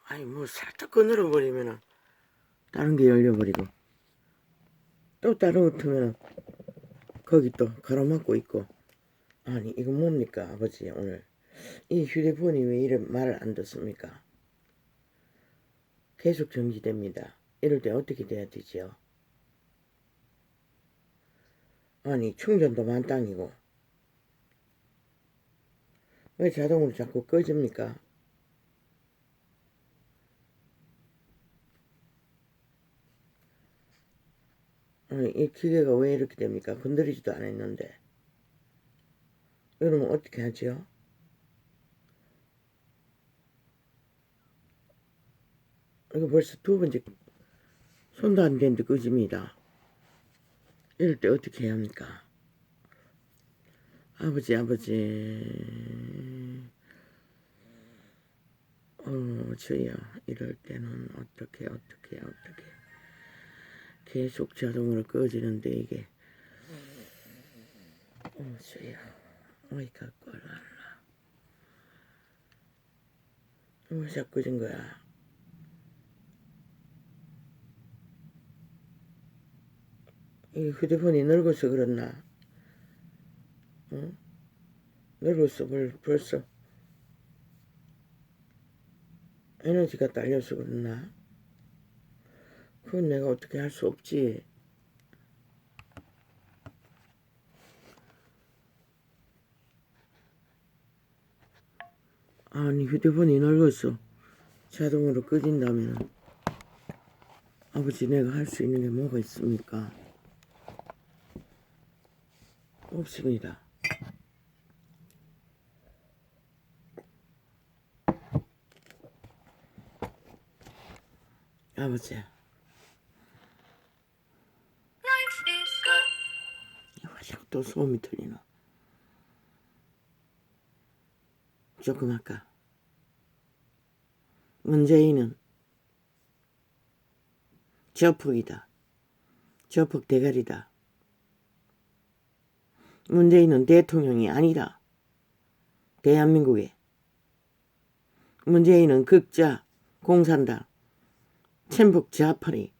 아니 뭐 살짝 건드려 버리면은 다른 게 열려버리고 또 다른 거 틀면은 거기 또 가로막고 있고. 아니 이거 뭡니까 아버지. 오늘 이 휴대폰이 왜 이래 말을 안 듣습니까? 계속 정지됩니다. 이럴 때 어떻게 돼야 되지요? 아니 충전도 만땅이고 왜 자동으로 자꾸 꺼집니까? 아니 이 기계가 왜 이렇게 됩니까? 건드리지도 않았는데. 이러면 어떻게 하지요? 이거 벌써 두 번째 손도 안 대는데 꺼집니다. 이럴 때 어떻게 해야 합니까? 아버지 저요 이럴 때는 어떻게 계속 자동으로 꺼지는데 이게 저요 어이가 꼴랄라 왜 자꾸 꺼진 거야? 이 휴대폰이 늙어서 그렇나? 응? 늙었어 벌써 에너지가 딸려서 그렇나? 그건 내가 어떻게 할 수 없지. 아니 휴대폰이 늙었어. 자동으로 꺼진다면 아버지 내가 할 수 있는 게 뭐가 있습니까? 없습니다. 아버지 왜 자꾸 또 소음이 들리나? 조금 아까 문재인은 저폭이다. 저폭 대가리다. 문재인은 대통령이 아니다. 대한민국에. 문재인은 극자, 공산당, 천북 좌파리,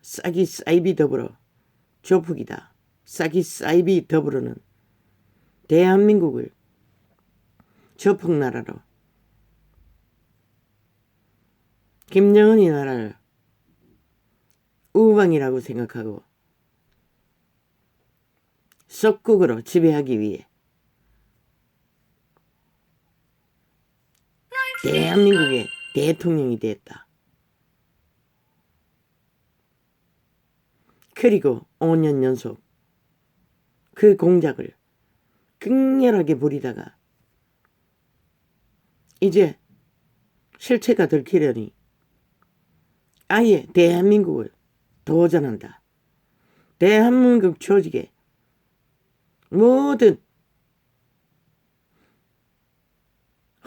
싹이 사이비 더불어 조폭이다. 싹이 사이비 더불어는 대한민국을 조폭나라로 김정은이 나라를 우방이라고 생각하고 속국으로 지배하기 위해 대한민국의 대통령이 됐다. 그리고 5년 연속 그 공작을 극렬하게 부리다가 이제 실체가 들키려니 아예 대한민국을 도전한다. 대한민국 조직의 모든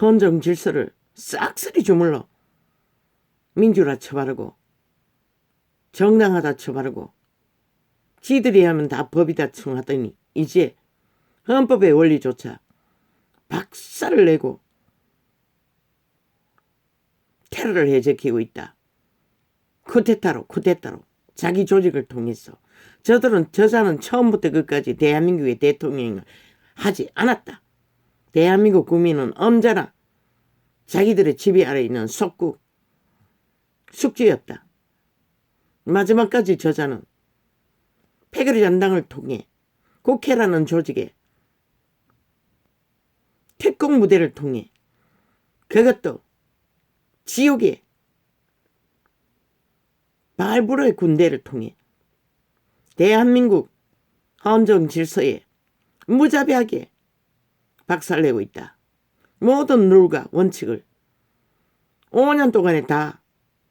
헌정 질서를 싹쓸이 주물러 민주라 쳐바르고 정당하다 쳐바르고 지들이 하면 다 법이다 칭하더니 이제 헌법의 원리조차 박살을 내고 테러를 해제키고 있다. 쿠데타로 자기 조직을 통해서 저자는 처음부터 끝까지 대한민국의 대통령을 하지 않았다. 대한민국 국민은 언제나 자기들의 지배 아래 있는 속국 숙주였다. 마지막까지 저자는 패거리 전당을 통해 국회라는 조직의 특공 무대를 통해 그것도 지옥의 발부로의 군대를 통해 대한민국 헌정 질서에 무자비하게 박살내고 있다. 모든 룰과 원칙을 5년 동안에 다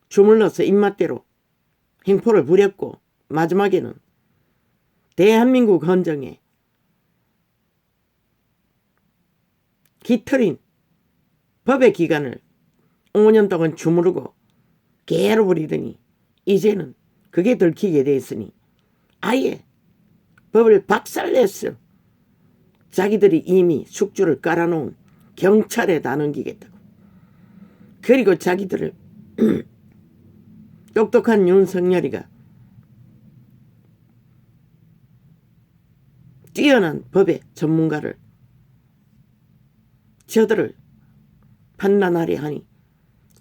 주물러서 입맛대로 행포를 부렸고 마지막에는 대한민국 헌정에 깃털인 법의 기간을 5년 동안 주무르고 개로 부리더니 이제는 그게 들키게 됐으니 아예 법을 박살냈어. 자기들이 이미 숙주를 깔아놓은 경찰에 다 넘기겠다고. 그리고 자기들을 똑똑한 윤석열이가 뛰어난 법의 전문가를 저들을 판단하려 하니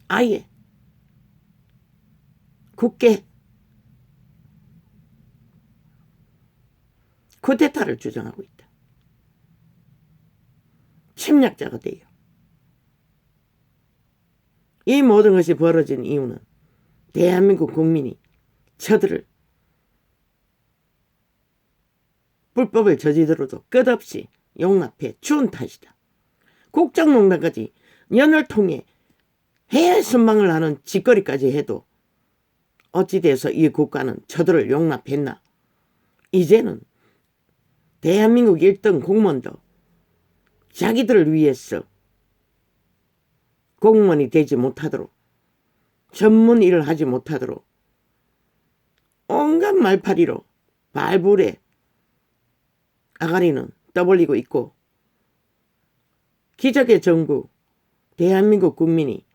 아예 국회 쿠데타를 주장하고 있다. 침략자가 돼요. 이 모든 것이 벌어진 이유는 대한민국 국민이 저들을 불법을 저지르러도 끝없이 용납해 준 탓이다. 국정농단까지 년을 통해 해외 선망을 하는 짓거리까지 해도 어찌돼서 이 국가는 저들을 용납했나? 이제는 대한민국 1등 공무원도 자기들을 위해서 공무원이 되지 못하도록 전문 일을 하지 못하도록 온갖 말파리로 발불에 아가리는 떠벌리고 있고 기적의 정부 대한민국 국민이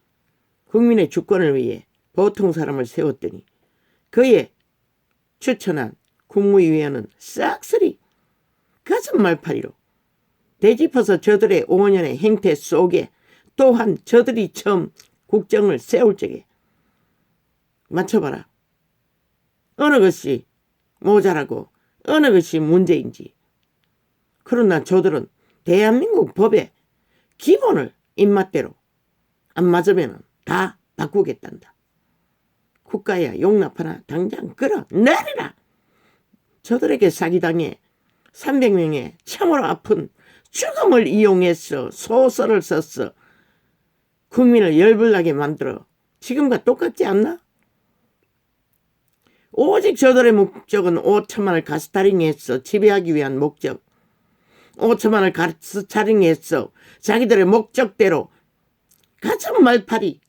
국민의 주권을 위해 보통 사람을 세웠더니 그의 추천한 국무위원은 싹쓸이 가슴 말파리로 되짚어서 저들의 5년의 행태 속에 또한 저들이 처음 국정을 세울 적에 맞춰봐라. 어느 것이 모자라고 어느 것이 문제인지. 그러나 저들은 대한민국 법의 기본을 입맛대로 안 맞으면 다 바꾸겠단다. 국가야 용납하나 당장 끌어내리라. 저들에게 사기당해 300명의 참으로 아픈 죽음을 이용해서 소설을 썼어. 국민을 열불나게 만들어 지금과 똑같지 않나? 오직 저들의 목적은 5천만을 가스타링해서 지배하기 위한 목적. 5천만을 가스타링해서 자기들의 목적대로 가슴 말파리.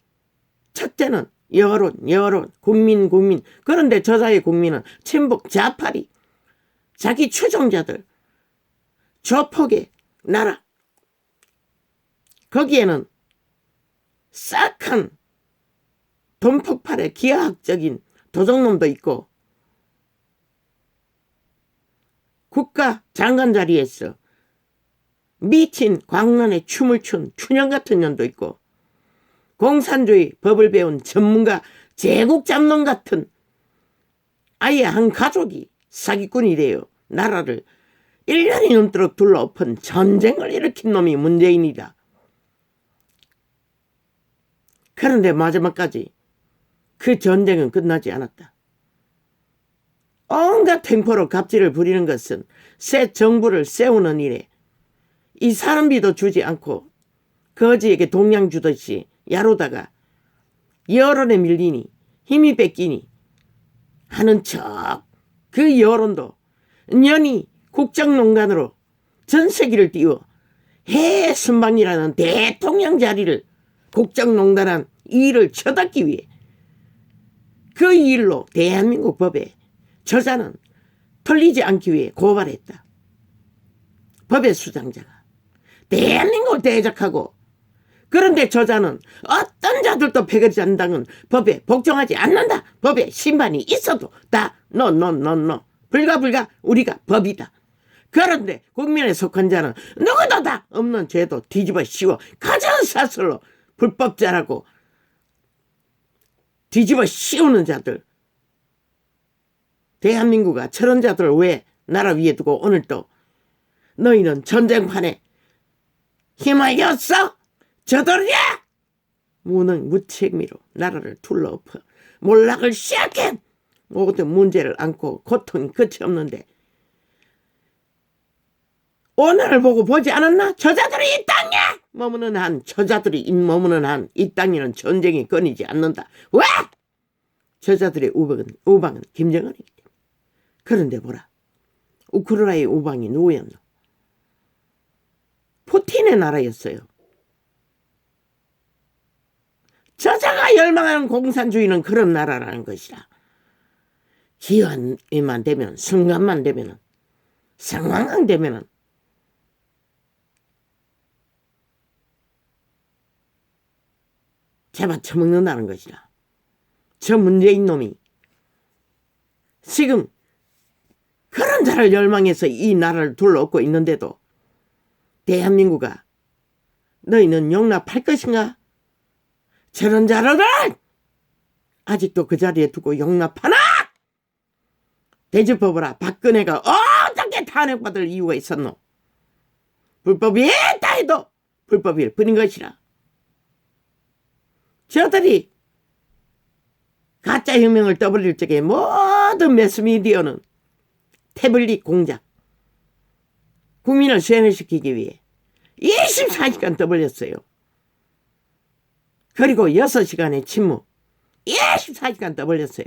첫째는 여론, 국민. 그런데 저자의 국민은 친북 좌파리. 자기 추종자들, 조폭의 나라. 거기에는 싹한 돈 폭발의 기하학적인 도적놈도 있고 국가 장관 자리에서 미친 광란에 춤을 춘 춘향 같은 년도 있고 공산주의 법을 배운 전문가 제국 잡놈 같은 아예 한 가족이 사기꾼이 되어 나라를 1년이 넘도록 둘러엎은 전쟁을 일으킨 놈이 문재인이다. 그런데 마지막까지 그 전쟁은 끝나지 않았다. 온갖 횡포로 갑질을 부리는 것은 새 정부를 세우는 일에 이 사람비도 주지 않고 거지에게 동양 주듯이 야로다가 여론에 밀리니 힘이 뺏기니 하는 척 그 여론도 년이 국정농단으로 전세기를 띄워 해외 선방이라는 대통령 자리를 국정농단한 일을 쳐닫기 위해 그 일로 대한민국 법에 저자는 털리지 않기 위해 고발했다. 법의 수장자가 대한민국을 대적하고 그런데 저자는 어떤 자들도 패거리장당은 법에 복종하지 않는다. 법에 심판이 있어도 다 no 불가 우리가 법이다. 그런데 국민에 속한 자는 누구도 다 없는 죄도 뒤집어 씌워 가정사슬로 불법자라고 뒤집어 씌우는 자들. 대한민국아 저런 자들을 왜 나라 위에 두고 오늘 또 너희는 전쟁판에 힘을였어? 저들이야! 무능 무책미로 나라를 둘러엎어 몰락을 시작해 모든 문제를 안고 고통이 끝이 없는데 오늘을 보고 보지 않았나? 저자들이 이 땅에 머무는 한 저자들이 머무는 한 이 땅에는 전쟁이 끊이지 않는다. 왜? 저자들의 우방은 김정은이기 때문에. 그런데 보라. 우크라이나의 우방이 누구였노? 푸틴의 나라였어요. 저자가 열망하는 공산주의는 그런 나라라는 것이라. 기한만 되면 순간만 되면 상황만 되면 잡아쳐먹는다는 것이라. 저 문재인 놈이 지금 그런 자를 열망해서 이 나라를 둘러엎고 있는데도 대한민국아, 너희는 용납할 것인가? 저런 자를 아직도 그 자리에 두고 용납하나? 대접해보라. 박근혜가 어떻게 탄핵받을 이유가 있었노? 불법이 있다 해도 불법일 뿐인 것이라. 저들이 가짜혁명을 떠벌릴 적에 모든 매스미디어는 태블릿 공작, 국민을 쇠뇌시키기 위해 24시간 떠벌렸어요. 그리고 6시간의 침묵, 24시간 떠벌렸어요.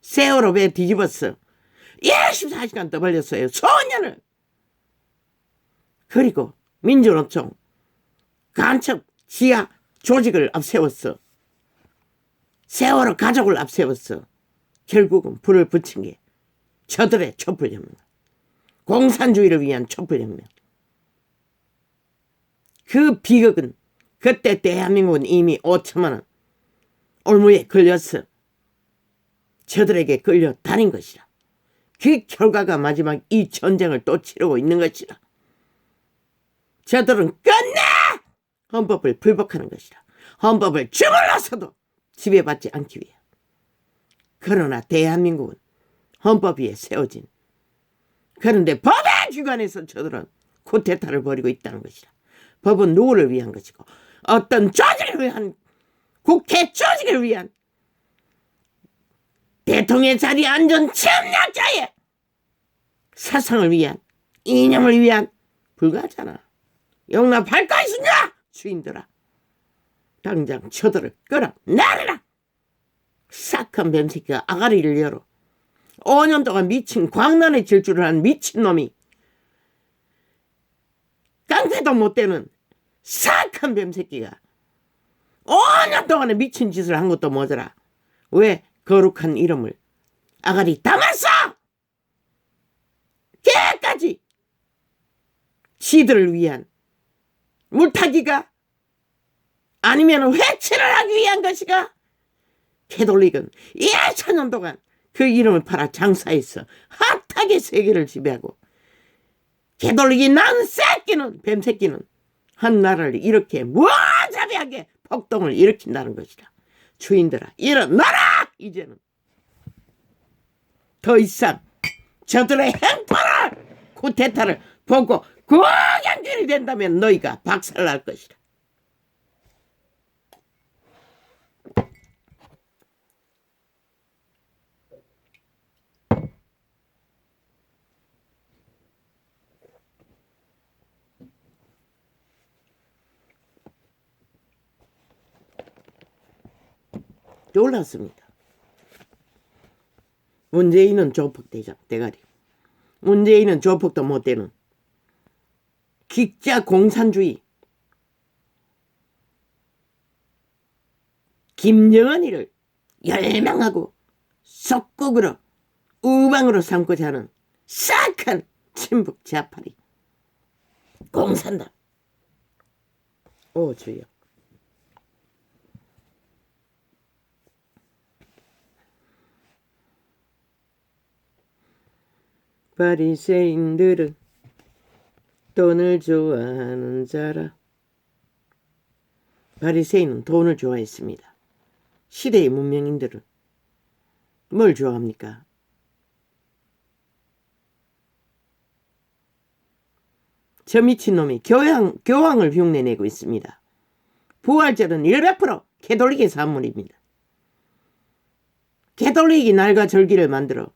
세월호 배 뒤집었어. 24시간 떠벌렸어요. 소년을. 그리고 민주노총 간첩 지하 조직을 앞세웠어. 세월호 가족을 앞세웠어. 결국은 불을 붙인 게 저들의 촛불혁명, 공산주의를 위한 촛불혁명. 그 비극은 그때 대한민국은 이미 5천만 원 올무에 걸렸어. 저들에게 끌려 다닌 것이라. 그 결과가 마지막 이 전쟁을 또 치르고 있는 것이라. 저들은 끝내 헌법을 불복하는 것이라. 헌법을 주물러서도 지배받지 않기 위해. 그러나 대한민국은 헌법 위에 세워진, 그런데 법의 기관에서 저들은 쿠데타를 벌이고 있다는 것이라. 법은 누구를 위한 것이고 어떤 조직을 위한, 국회 조직을 위한, 대통령 자리 안전 침략자의 사상을 위한, 이념을 위한 불가하잖아. 용납할 것이냐? 주인들아, 당장 저들을 끌어내려라. 싹한 뱀새끼가 아가리를 열어 5년 동안 미친 광란의 질주를 한 미친놈이, 깡패도 못되는 싹한 뱀새끼가 5년 동안에 미친 짓을 한 것도 모자라 왜 거룩한 이름을 아가리 담았어? 걔까지 지들을 위한 물타기가 아니면 회치를 하기 위한 것이가? 캐톨릭은 2천년 동안 그 이름을 팔아 장사해서 핫하게 세계를 지배하고, 캐톨릭이 낳은 새끼는, 뱀새끼는 한 나라를 이렇게 무자비하게 폭동을 일으킨다는 것이다. 주인들아, 일어나라! 이제는 더 이상 저들의 행포를, 쿠데타를 보고 구경질이 된다면 너희가 박살날 것이다. 놀랐습니다. 문재인은 조폭 대가리, 문재인은 조폭도 못되는 기자 공산주의 김정은이를 열망하고 속국으로 우방으로 삼고자 하는 싹한 친북 좌파리 공산당. 오 주여. 바리새인들은 돈을 좋아하는 자라. 바리새인은 돈을 좋아했습니다. 시대의 문명인들은 뭘 좋아합니까? 저 미친놈이 교황을 흉내내고 있습니다. 부활절은 100% 캐톨릭의 산물입니다. 캐톨릭이 날과 절기를 만들어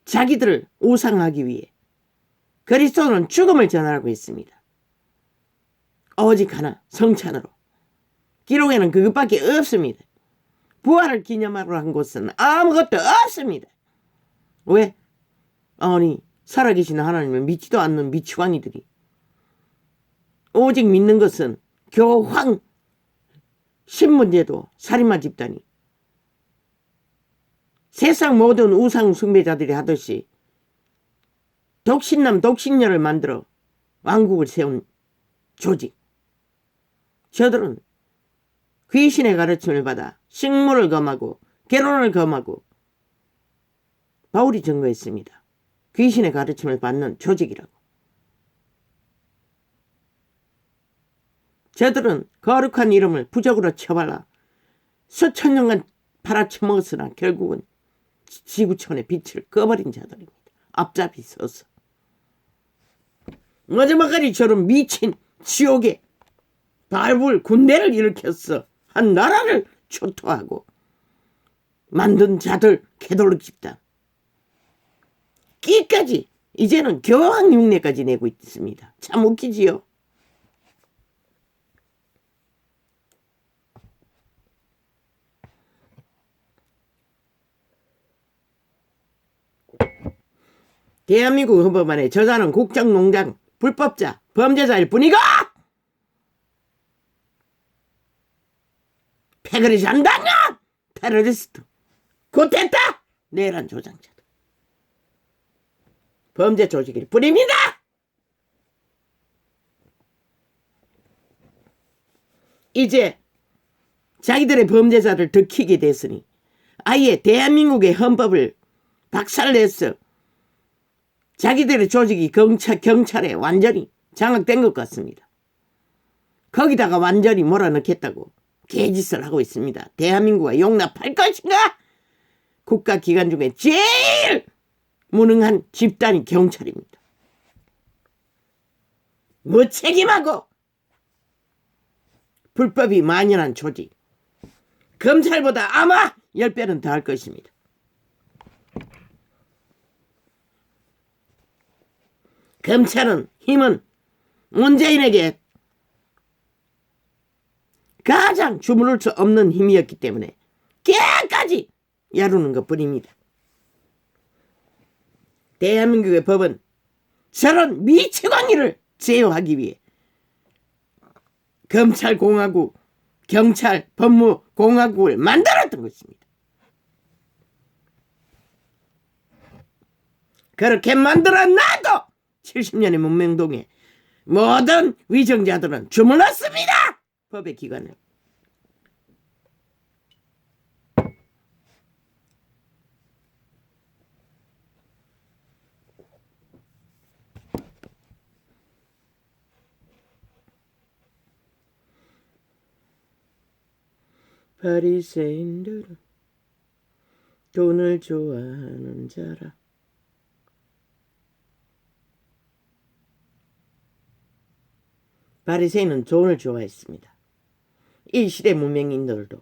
자기들을 우상하기 위해 그리스도는 죽음을 전하고 있습니다. 오직 하나, 성찬으로. 기록에는 그것밖에 없습니다. 부활을 기념하러 한 곳은 아무것도 없습니다. 왜? 아니, 살아계신 하나님을 믿지도 않는 미치광이들이 오직 믿는 것은 교황, 신문제도, 살인마 집단이 세상 모든 우상 숭배자들이 하듯이 독신남 독신녀를 만들어 왕국을 세운 조직. 저들은 귀신의 가르침을 받아 식물을 검하고 결혼을 검하고 바울이 증거했습니다. 귀신의 가르침을 받는 조직이라고. 저들은 거룩한 이름을 부적으로 쳐발라 수천 년간 팔아쳐먹었으나 결국은 지구촌의 빛을 꺼버린 자들입니다. 앞잡이 서서. 마지막까지 저런 미친 지옥에 발불 군대를 일으켰어. 한 나라를 초토하고 만든 자들 개돌 집단. 끼까지 이제는 교황 흉내까지 내고 있습니다. 참 웃기지요. 대한민국 헌법안에 저자는 국정농장 불법자 범죄자일 뿐이고 패거리 장단년 테러리스트 구테타 내란 조장자들 범죄 조직일 뿐입니다. 이제 자기들의 범죄자를 들키게 됐으니 아예 대한민국의 헌법을 박살냈어. 자기들의 조직이 경찰에 완전히 장악된 것 같습니다. 거기다가 완전히 몰아넣겠다고 개짓을 하고 있습니다. 대한민국과 용납할 것인가? 국가기관 중에 제일 무능한 집단이 경찰입니다. 무책임하고 불법이 만연한 조직. 검찰보다 아마 10배는 더 할 것입니다. 검찰은 힘은 문재인에게 가장 주무를 수 없는 힘이었기 때문에 깨까지 야루는 것뿐입니다. 대한민국의 법은 저런 미치광이를 제어하기 위해 검찰공화국, 경찰, 법무공화국을 만들었던 것입니다. 그렇게 만들어놔도 70년의 문명동에 모든 위정자들은 주물렀습니다. 법의 기관을. 바리새인들은 돈을 좋아하는 자라. 바리새인은 돈을 좋아했습니다. 이 시대 문명인들도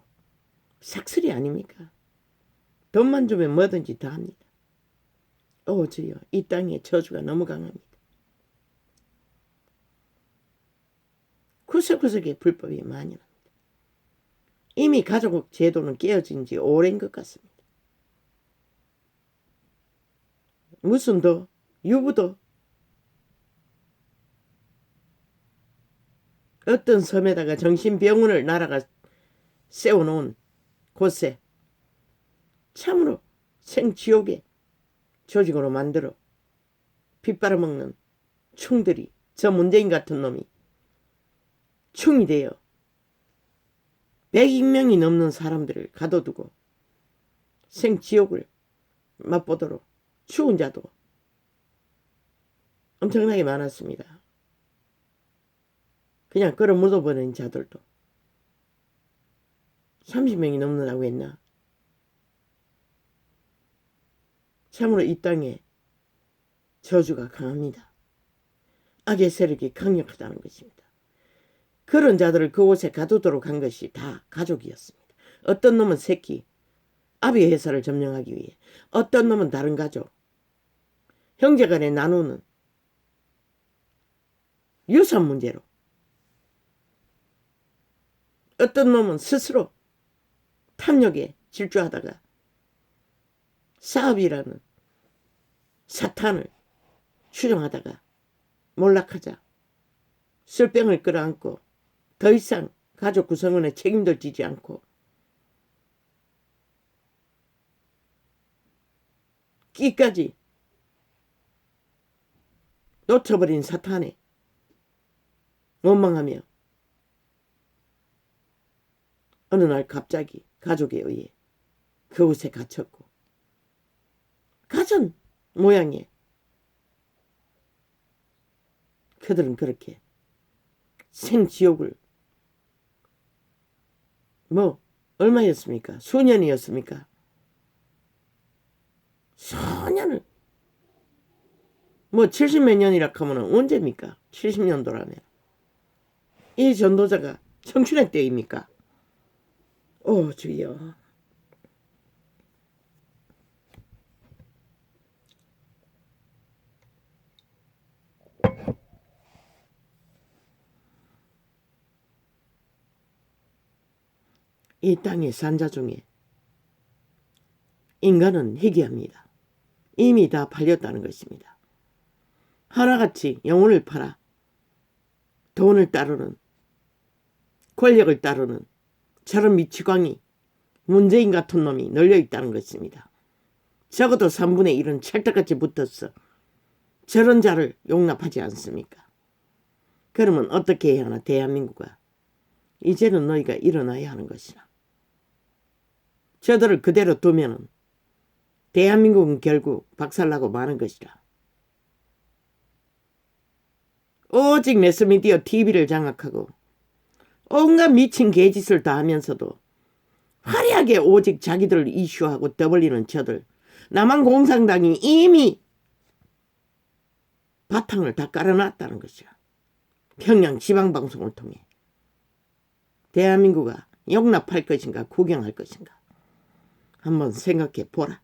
삭슬이 아닙니까? 돈만 주면 뭐든지 다 합니다. 주여, 이 땅에 저주가 너무 강합니다. 구석구석에 불법이 많이 납니다. 이미 가족 제도는 깨어진 지 오랜 것 같습니다. 무슨 도, 유부도 어떤 섬에다가 정신병원을 나라가 세워놓은 곳에 참으로 생지옥의 조직으로 만들어 빗바라먹는 충들이 저 문재인 같은 놈이 충이 되어 100명이 넘는 사람들을 가둬두고 생지옥을 맛보도록 추운 자도 엄청나게 많았습니다. 그냥 끌어 묻어버린 자들도 30명이 넘는다고 했나? 참으로 이 땅에 저주가 강합니다. 악의 세력이 강력하다는 것입니다. 그런 자들을 그곳에 가두도록 한 것이 다 가족이었습니다. 어떤 놈은 새끼, 아비 회사를 점령하기 위해, 어떤 놈은 다른 가족, 형제간에 나누는 유산 문제로, 어떤 놈은 스스로 탐욕에 질주하다가 사업이라는 사탄을 추종하다가 몰락하자 술병을 끌어안고 더 이상 가족 구성원의 책임도 지지 않고 끼까지 놓쳐버린 사탄에 원망하며 어느 날 갑자기 가족에 의해 그곳에 갇혔고 가전 모양의 그들은 그렇게 생지옥을 뭐 얼마였습니까? 수년이었습니까? 수년을 뭐 70몇 년이라 하면 언제입니까? 70년도라면 이 전도자가 청춘의 때입니까? 오 주여. 이 땅의 산자 중에 인간은 희귀합니다. 이미 다 팔렸다는 것입니다. 하나같이 영혼을 팔아 돈을 따르는 권력을 따르는 저런 미치광이 문재인 같은 놈이 널려있다는 것입니다. 적어도 3분의 1은 찰떡같이 붙었어. 저런 자를 용납하지 않습니까? 그러면 어떻게 해야 하나 대한민국아. 이제는 너희가 일어나야 하는 것이라. 저들을 그대로 두면은 대한민국은 결국 박살나고 마는 것이라. 오직 매스미디어 TV를 장악하고 온갖 미친 개짓을 다 하면서도 화려하게 오직 자기들을 이슈하고 떠벌리는 저들. 남한공산당이 이미 바탕을 다 깔아놨다는 것이야. 평양 지방방송을 통해. 대한민국아 용납할 것인가 구경할 것인가 한번 생각해 보라.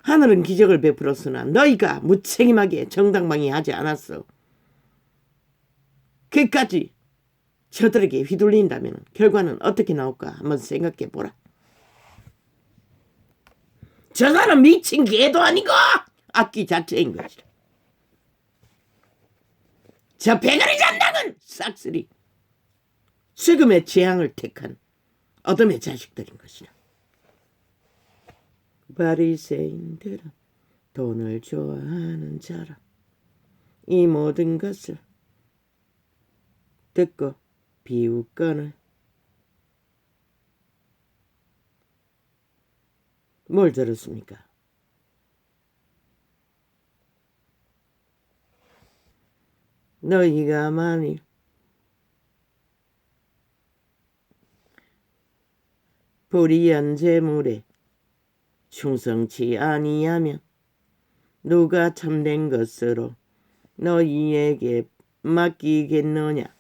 하늘은 기적을 베풀었으나 너희가 무책임하게 정당방위하지 않았어. 그까지 저들에게 휘둘린다면 결과는 어떻게 나올까 한번 생각해 보라. 저 사람 미친 개도 아니고 악기 자체인 것이라. 저 배가리 잔당은 싹쓸이 죽음의 재앙을 택한 어둠의 자식들인 것이라. 바리새인들은 돈을 좋아하는 자라. 이 모든 것을 듣고 비웃거늘 뭘 들었습니까? 너희가 만일 불의한 재물에 충성치 아니하면 누가 참된 것으로 너희에게 맡기겠느냐.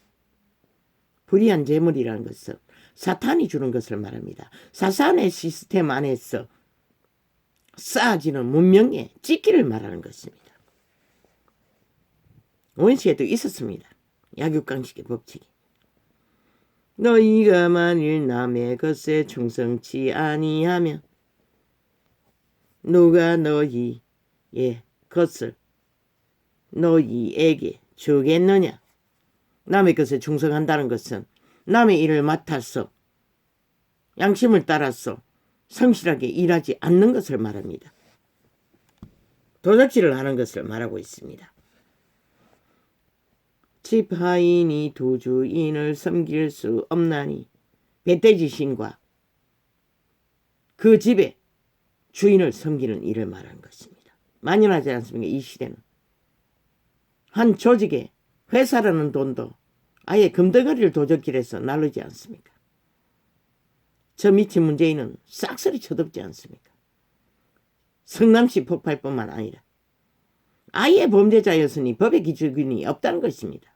불의한 재물이라는 것은 사탄이 주는 것을 말합니다. 사탄의 시스템 안에서 쌓아지는 문명의 찢기를 말하는 것입니다. 원시에도 있었습니다. 약육강식의 법칙이. 너희가 만일 남의 것에 충성치 아니하면 누가 너희의 것을 너희에게 주겠느냐. 남의 것에 충성한다는 것은 남의 일을 맡아서 양심을 따라서 성실하게 일하지 않는 것을 말합니다. 도적질을 하는 것을 말하고 있습니다. 집 하인이 두 주인을 섬길 수 없나니 배돼지 신과 그 집의 주인을 섬기는 일을 말하는 것입니다. 만연하지 않습니까? 이 시대는. 한 조직의 회사라는 돈도 아예 금덩어리를 도적질해서 나르지 않습니까? 저 미친 문재인은 싹쓸이 쳐덮지 않습니까? 성남시 폭발뿐만 아니라 아예 범죄자였으니 법의 기준이 없다는 것입니다.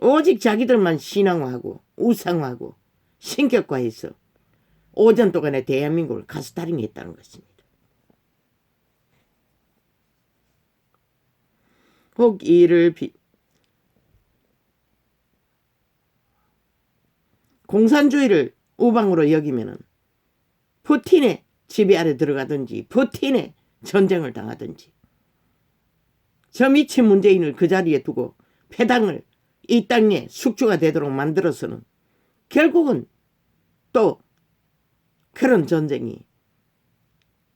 오직 자기들만 신앙화하고 우상화하고 신격화해서 5년 동안의 대한민국을 가스타링했다는 것입니다. 혹 이를 공산주의를 우방으로 여기면은 푸틴의 지배 아래 들어가든지 푸틴의 전쟁을 당하든지 저 미친 문재인을 그 자리에 두고 패당을 이 땅에 숙주가 되도록 만들어서는 결국은 또 그런 전쟁이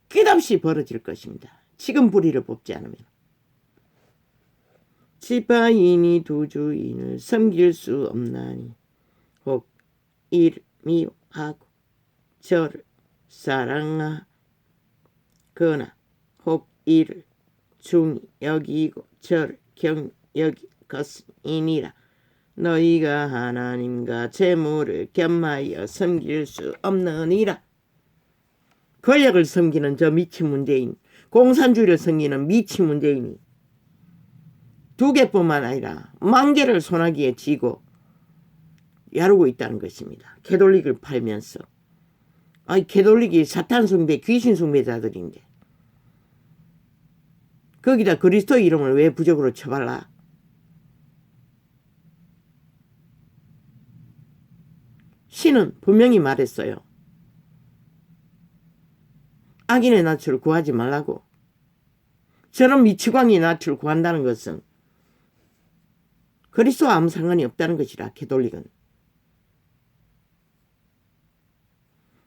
끝없이 벌어질 것입니다. 지금 불의를 뽑지 않으면. 집 하인이 두 주인을 섬길 수 없나니 혹 이를 미워하고 저를 사랑하거나 혹 이를 중히 여기고 저를 경히 여길 것이니라. 너희가 하나님과 재물을 겸하여 섬길 수 없느니라. 권력을 섬기는 저 미친 문재인, 공산주의를 섬기는 미친 문재인이 두 개뿐만 아니라 만 개를 소나기에 쥐고 야루고 있다는 것입니다. 캐톨릭을 팔면서. 아니, 캐톨릭이 사탄 숭배, 귀신 숭배자들인데 거기다 그리스도 이름을 왜 부적으로 쳐발라? 신은 분명히 말했어요. 악인의 낯을 구하지 말라고. 저런 미치광이 낯을 구한다는 것은 그리스도와 아무 상관이 없다는 것이라. 캐톨릭은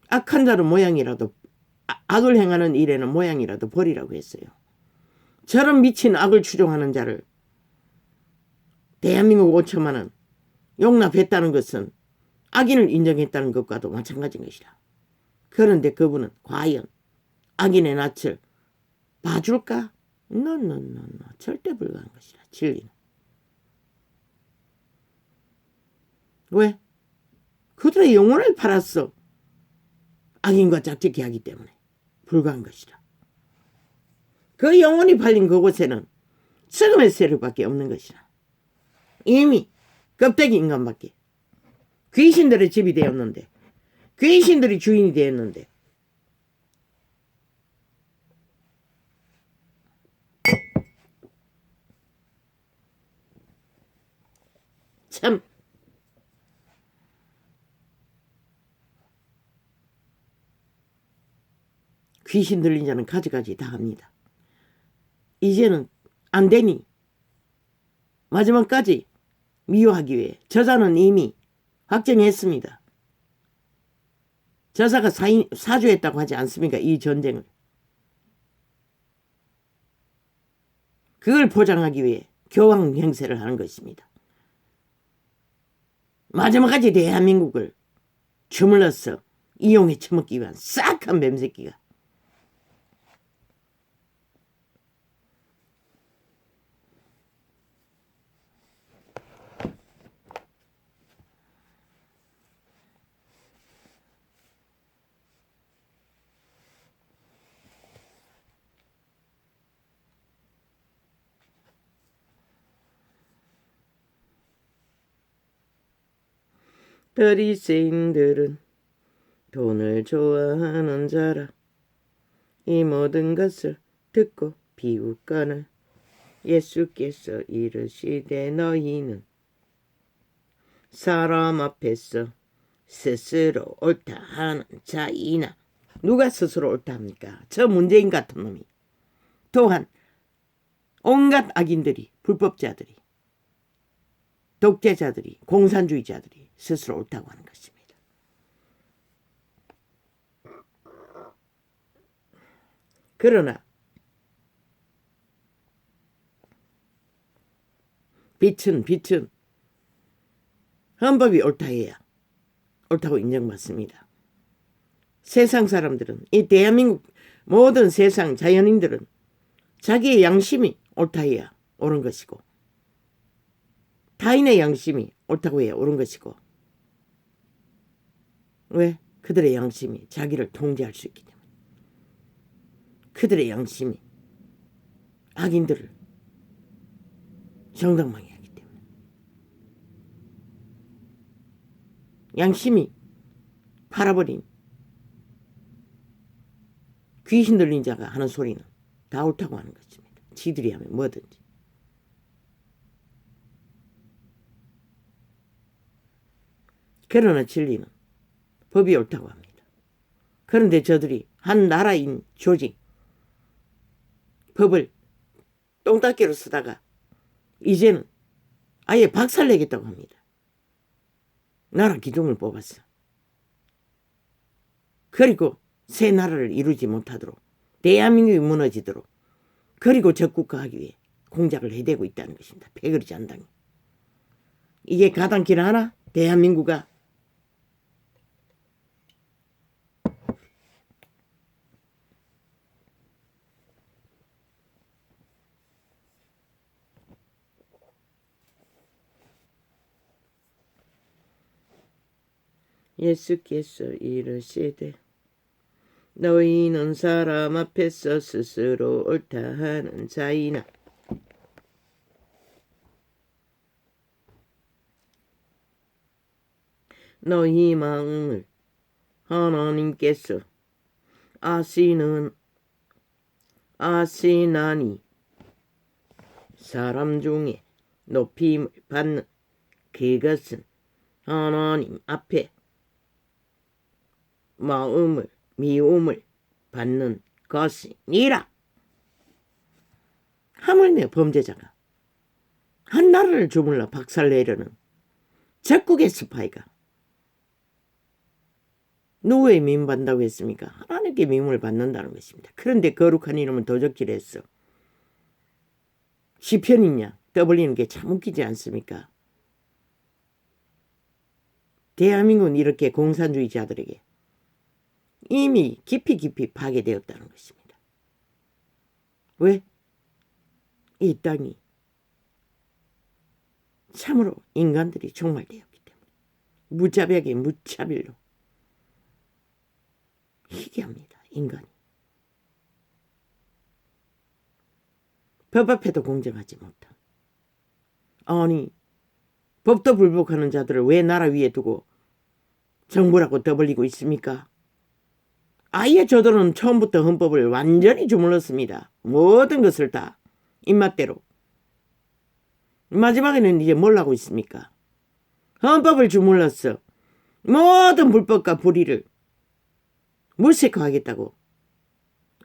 악한 자의 모양이라도, 악을 행하는 일에는 모양이라도 버리라고 했어요. 저런 미친 악을 추종하는 자를 대한민국 5천만은 용납했다는 것은 악인을 인정했다는 것과도 마찬가지인 것이라. 그런데 그분은 과연 악인의 낯을 봐줄까? 노. 절대 불가한 것이라. 진리는. 왜? 그들의 영혼을 팔았어. 악인과 짝짓기 하기 때문에 불가한 것이라. 그 영혼이 팔린 그곳에는 썩음의 세력밖에 없는 것이라. 이미 껍데기 인간밖에. 귀신들의 집이 되었는데, 귀신들이 주인이 되었는데, 참 귀신 들린 자는 가지가지 다 합니다. 이제는 안 되니 마지막까지 미워하기 위해 저자는 이미 확정했습니다. 저자가 사주했다고 하지 않습니까? 이 전쟁을. 그걸 포장하기 위해 교황 행세를 하는 것입니다. 마지막까지 대한민국을 주물러서 이용해 처먹기 위한 싹한 뱀새끼가. 바리새인들은 돈을 좋아하는 자라. 이 모든 것을 듣고 비웃거늘 예수께서 이르시되 너희는 사람 앞에서 스스로 옳다 하는 자이나. 누가 스스로 옳다 합니까? 저 문재인 같은 놈이. 또한 온갖 악인들이, 불법자들이, 독재자들이, 공산주의자들이 스스로 옳다고 하는 것입니다. 그러나 빛은 헌법이 옳다 해야 옳다고 인정받습니다. 세상 사람들은, 이 대한민국 모든 세상 자연인들은 자기의 양심이 옳다 해야 옳은 것이고, 타인의 양심이 옳다고 해야 옳은 것이고. 왜? 그들의 양심이 자기를 통제할 수 있기 때문에. 그들의 양심이 악인들을 정당방위 하기 때문에. 양심이 팔아버린 귀신 들린 자가 하는 소리는 다 옳다고 하는 것입니다. 지들이 하면 뭐든지. 그러나 진리는 법이 옳다고 합니다. 그런데 저들이 한 나라인 조직, 법을 똥닦이로 쓰다가 이제는 아예 박살내겠다고 합니다. 나라 기둥을 뽑았어. 그리고 새 나라를 이루지 못하도록, 대한민국이 무너지도록, 그리고 적국화하기 위해 공작을 해대고 있다는 것입니다. 패거리 잔당이. 이게 가당키나 하나? 대한민국아 예수께서 이르시되 너희는 사람 앞에서 스스로 옳다 하는 자이나 너희 마음을 하나님께서 아시나니 사람 중에 높임을 받는 그것은 하나님 앞에 미움을 받는 것이니라. 하물며 범죄자가 한 나라를 주물러 박살내려는 적국의 스파이가 누구의 미움 받는다고 했습니까? 하나님께 미움을 받는다는 것입니다. 그런데 거룩한 이름은 도적질했어. 시편이냐 떠벌리는 게 참 웃기지 않습니까? 대한민국은 이렇게 공산주의자들에게 이미 깊이 파괴되었다는 것입니다. 왜? 이 땅이 참으로 인간들이 종말되었기 때문에 무차별로 희귀합니다. 인간이. 법 앞에도 공정하지 못한. 아니 법도 불복하는 자들을 왜 나라 위에 두고 정부라고 떠벌리고 있습니까? 아예 저들은 처음부터 헌법을 완전히 주물렀습니다. 모든 것을 다 입맛대로. 마지막에는 이제 뭘 하고 있습니까? 헌법을 주물렀어. 모든 불법과 불의를 물색하겠다고.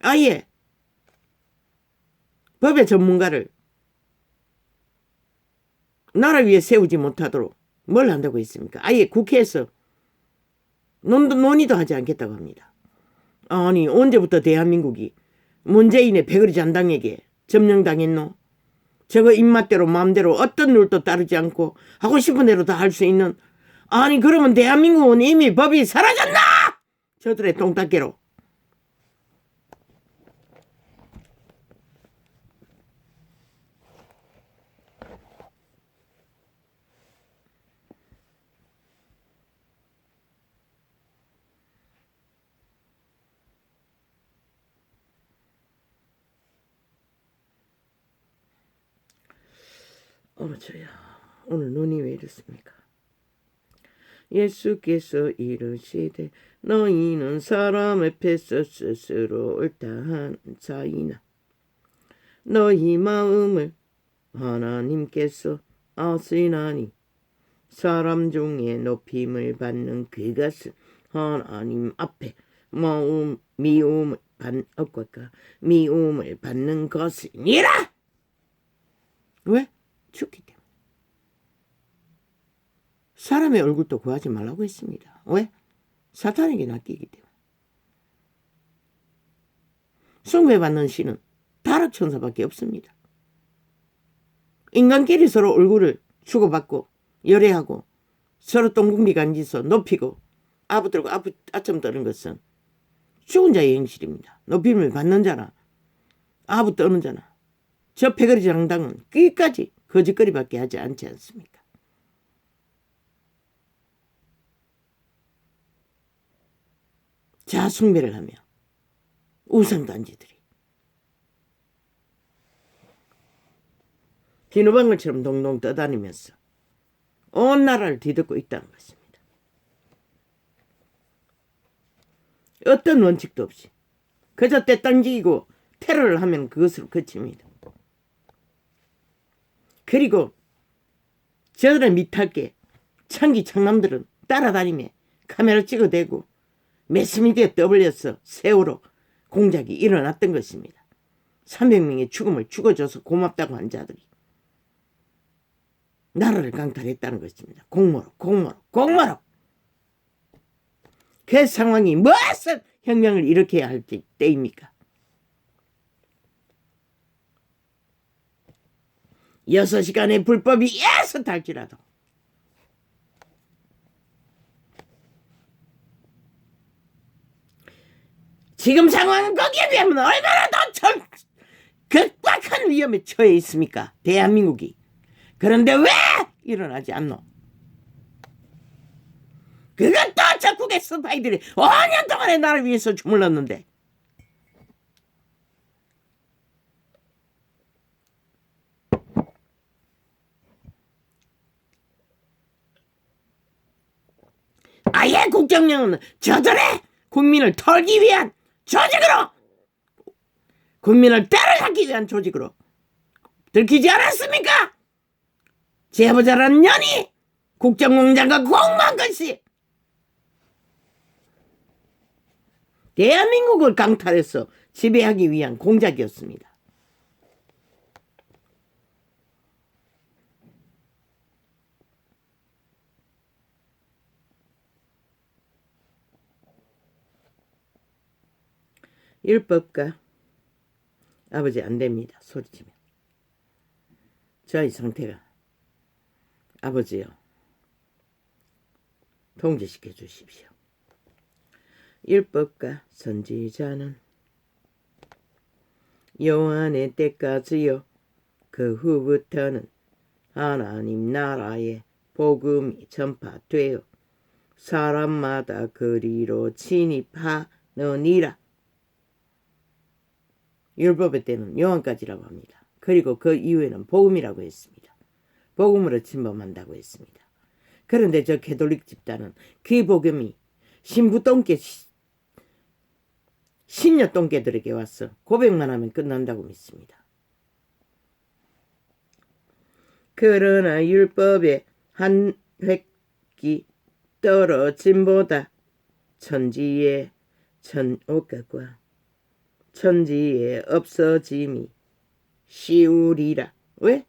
아예 법의 전문가를 나라 위에 세우지 못하도록 뭘 한다고 했습니까? 아예 국회에서 논의도 하지 않겠다고 합니다. 아니 언제부터 대한민국이 문재인의 배거리 잔당에게 점령당했노? 저거 입맛대로 마음대로 어떤 룰도 따르지 않고 하고 싶은 대로 다 할 수 있는. 아니 그러면 대한민국은 이미 법이 사라졌나? 저들의 똥닦개로. 저야 오늘 눈이 왜 이렇습니까? 예수께서 이르시되 너희는 사람 앞에서 스스로 옳다 하는 자이나 너희 마음을 하나님께서 아시나니 사람 중에 높임을 받는 그것은 하나님 앞에 미움을 받는 것이니라. 왜? 죽기 때문에. 사람의 얼굴도 구하지 말라고 했습니다. 왜? 사탄에게 낚이기 때문에. 숭배받는 신은 타락천사밖에 없습니다. 인간끼리 서로 얼굴을 주고받고 열애하고 서로 똥궁비 간지서 높이고 아부들고 아첨 떠는 것은 죽은 자의 행실입니다. 높임을 받는 자나 아부 떠는 자나 저 패거리 장당은 끝까지 거짓거리밖에 하지 않지 않습니까? 자숭배를 하며 우상단지들이 비누방울처럼 동동 떠다니면서 온 나라를 뒤덮고 있다는 것입니다. 어떤 원칙도 없이 그저 떼땅지기고 테러를 하면 그것으로 그칩니다. 그리고 저들의 밑할게 창기 창남들은 따라다니며 카메라 찍어대고 매스미디어에 떠벌려서 세월호 공작이 일어났던 것입니다. 300명의 죽음을 죽어줘서 고맙다고 한 자들이 나라를 강탈했다는 것입니다. 공모로. 그 상황이 무슨 혁명을 일으켜야 할 때입니까? 6시간의 불법이 애썼할지라도 지금 상황은 거기에 비하면 얼마나 더 극박한 위험에 처해 있습니까? 대한민국이. 그런데 왜 일어나지 않노? 그것도 저 한국의 스파이들이 5년 동안에 나를 위해서 주물렀는데 아예 국정원은 저들의 국민을 털기 위한 조직으로, 국민을 때려잡기 위한 조직으로 들키지 않았습니까? 제보자라는 년이 국정농장과 공모한 것이 대한민국을 강탈해서 지배하기 위한 공작이었습니다. 율법과 아버지 안 됩니다. 소리치면. 저희 상태가 아버지요, 통제시켜 주십시오. 율법과 선지자는 요한의 때까지요, 그 후부터는 하나님 나라의 복음이 전파되어 사람마다 그리로 진입하느니라. 율법의 때는 요한까지라고 합니다. 그리고 그 이후에는 복음이라고 했습니다. 복음으로 침범한다고 했습니다. 그런데 저 개톨릭 집단은 그 복음이 신부똥개, 신녀똥개들에게 와서 고백만 하면 끝난다고 믿습니다. 그러나 율법의 한 획기 떨어짐보다 천지의 천지의 없어짐이 쉬우리라. 왜?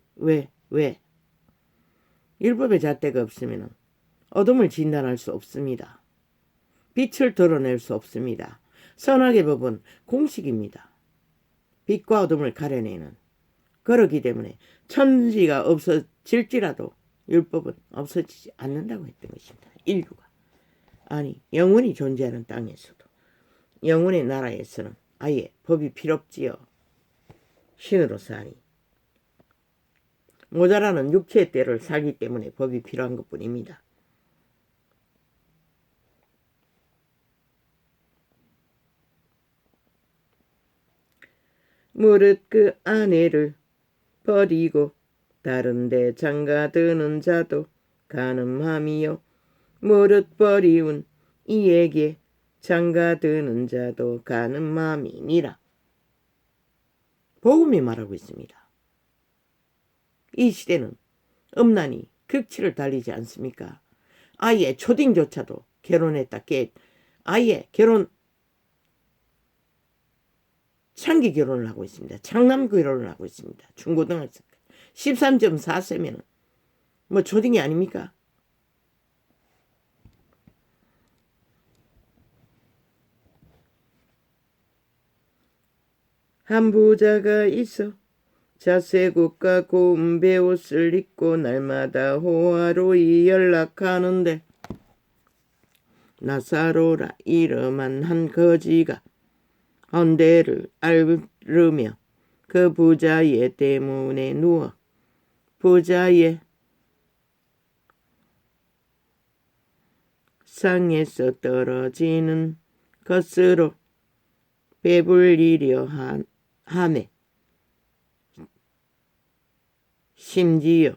율법의 잣대가 없으면 어둠을 진단할 수 없습니다. 빛을 드러낼 수 없습니다. 선악의 법은 공식입니다. 빛과 어둠을 가려내는. 그렇기 때문에 천지가 없어질지라도 율법은 없어지지 않는다고 했던 것입니다. 인류가. 아니, 영원히 존재하는 땅에서도, 영원의 나라에서는 아예 법이 필요 없지요. 신으로 사니. 모자라는 육체의 때를 살기 때문에 법이 필요한 것뿐입니다. 무릇 그 아내를 버리고 다른 데 장가드는 자도 가늠함이요, 무릇 버리운 이에게 장가드는 자도 가늠함이니라. 복음이 말하고 있습니다. 이 시대는 음란이 극치를 달리지 않습니까? 아예 초딩조차도 결혼했다 아예 창기 결혼을 하고 있습니다. 창남 결혼을 하고 있습니다. 중고등학생 13.4세면 뭐 초딩이 아닙니까? 한 부자가 있어 자세굿과 고운 베옷을 입고 날마다 호화로이 연락하는데 나사로라 이름한 한 거지가 헌데를 앓으며 그 부자의 때문에 누워 부자의 상에서 떨어지는 것으로 배불리려 하매 심지어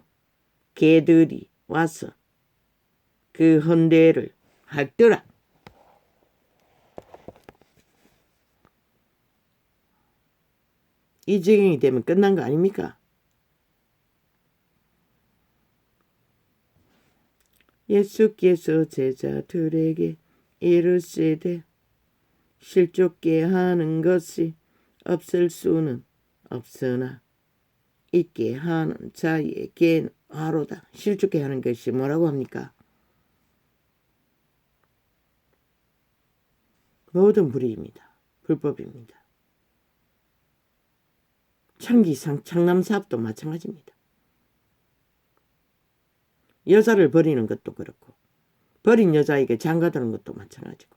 개들이 와서 그 헌데를 핥더라. 이 지경이 되면 끝난 거 아닙니까? 예수께서 제자들에게 이르시되 실족게 하는 것이 없을 수는 없으나 있게 하는 자에게는 하로다. 실족게 하는 것이 뭐라고 합니까? 모든 불의입니다. 불법입니다. 창남사업도 마찬가지입니다. 여자를 버리는 것도 그렇고 버린 여자에게 장가드는 것도 마찬가지고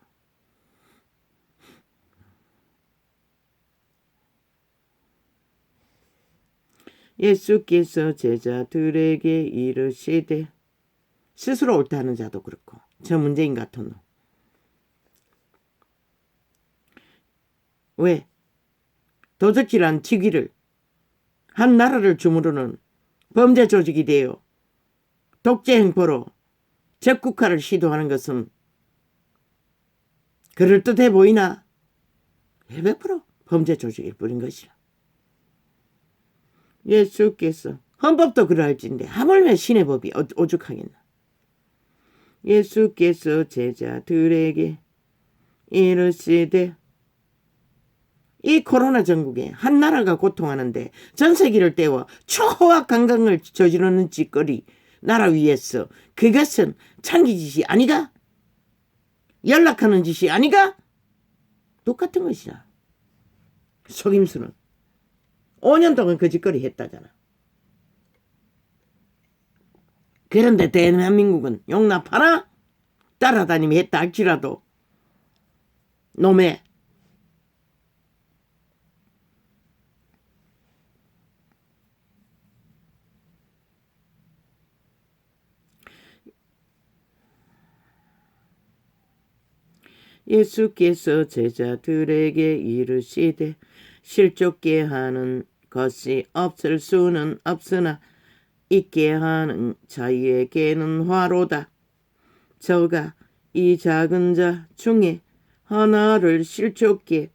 예수께서 제자들에게 이르시되 스스로 옳다 하는 자도 그렇고 저 문재인 같은 놈 왜? 도적질한 직위를 한 나라를 주무르는 범죄 조직이 되어 독재 행포로 적국화를 시도하는 것은 그럴듯해 보이나? 100% 범죄 조직일 뿐인 것이라. 예수께서 헌법도 그러할진데 하물며 신의 법이 오죽하겠나. 예수께서 제자들에게 이르시되 이 코로나 전국에 한 나라가 고통하는데 전 세계를 떼워 초호화 강강을 저지르는 짓거리 나라 위에서 그것은 창기짓이 아니가? 연락하는 짓이 아니가? 똑같은 것이야. 속임수는 5년 동안 그 짓거리 했다잖아. 그런데 대한민국은 용납하나? 따라다니며 했다 할지라도 놈의 예수께서 제자들에게 이르시되 실족게 하는 것이 없을 수는 없으나 있게 하는 자에게는 화로다. 저가 이 작은 자 중에 하나를 실족게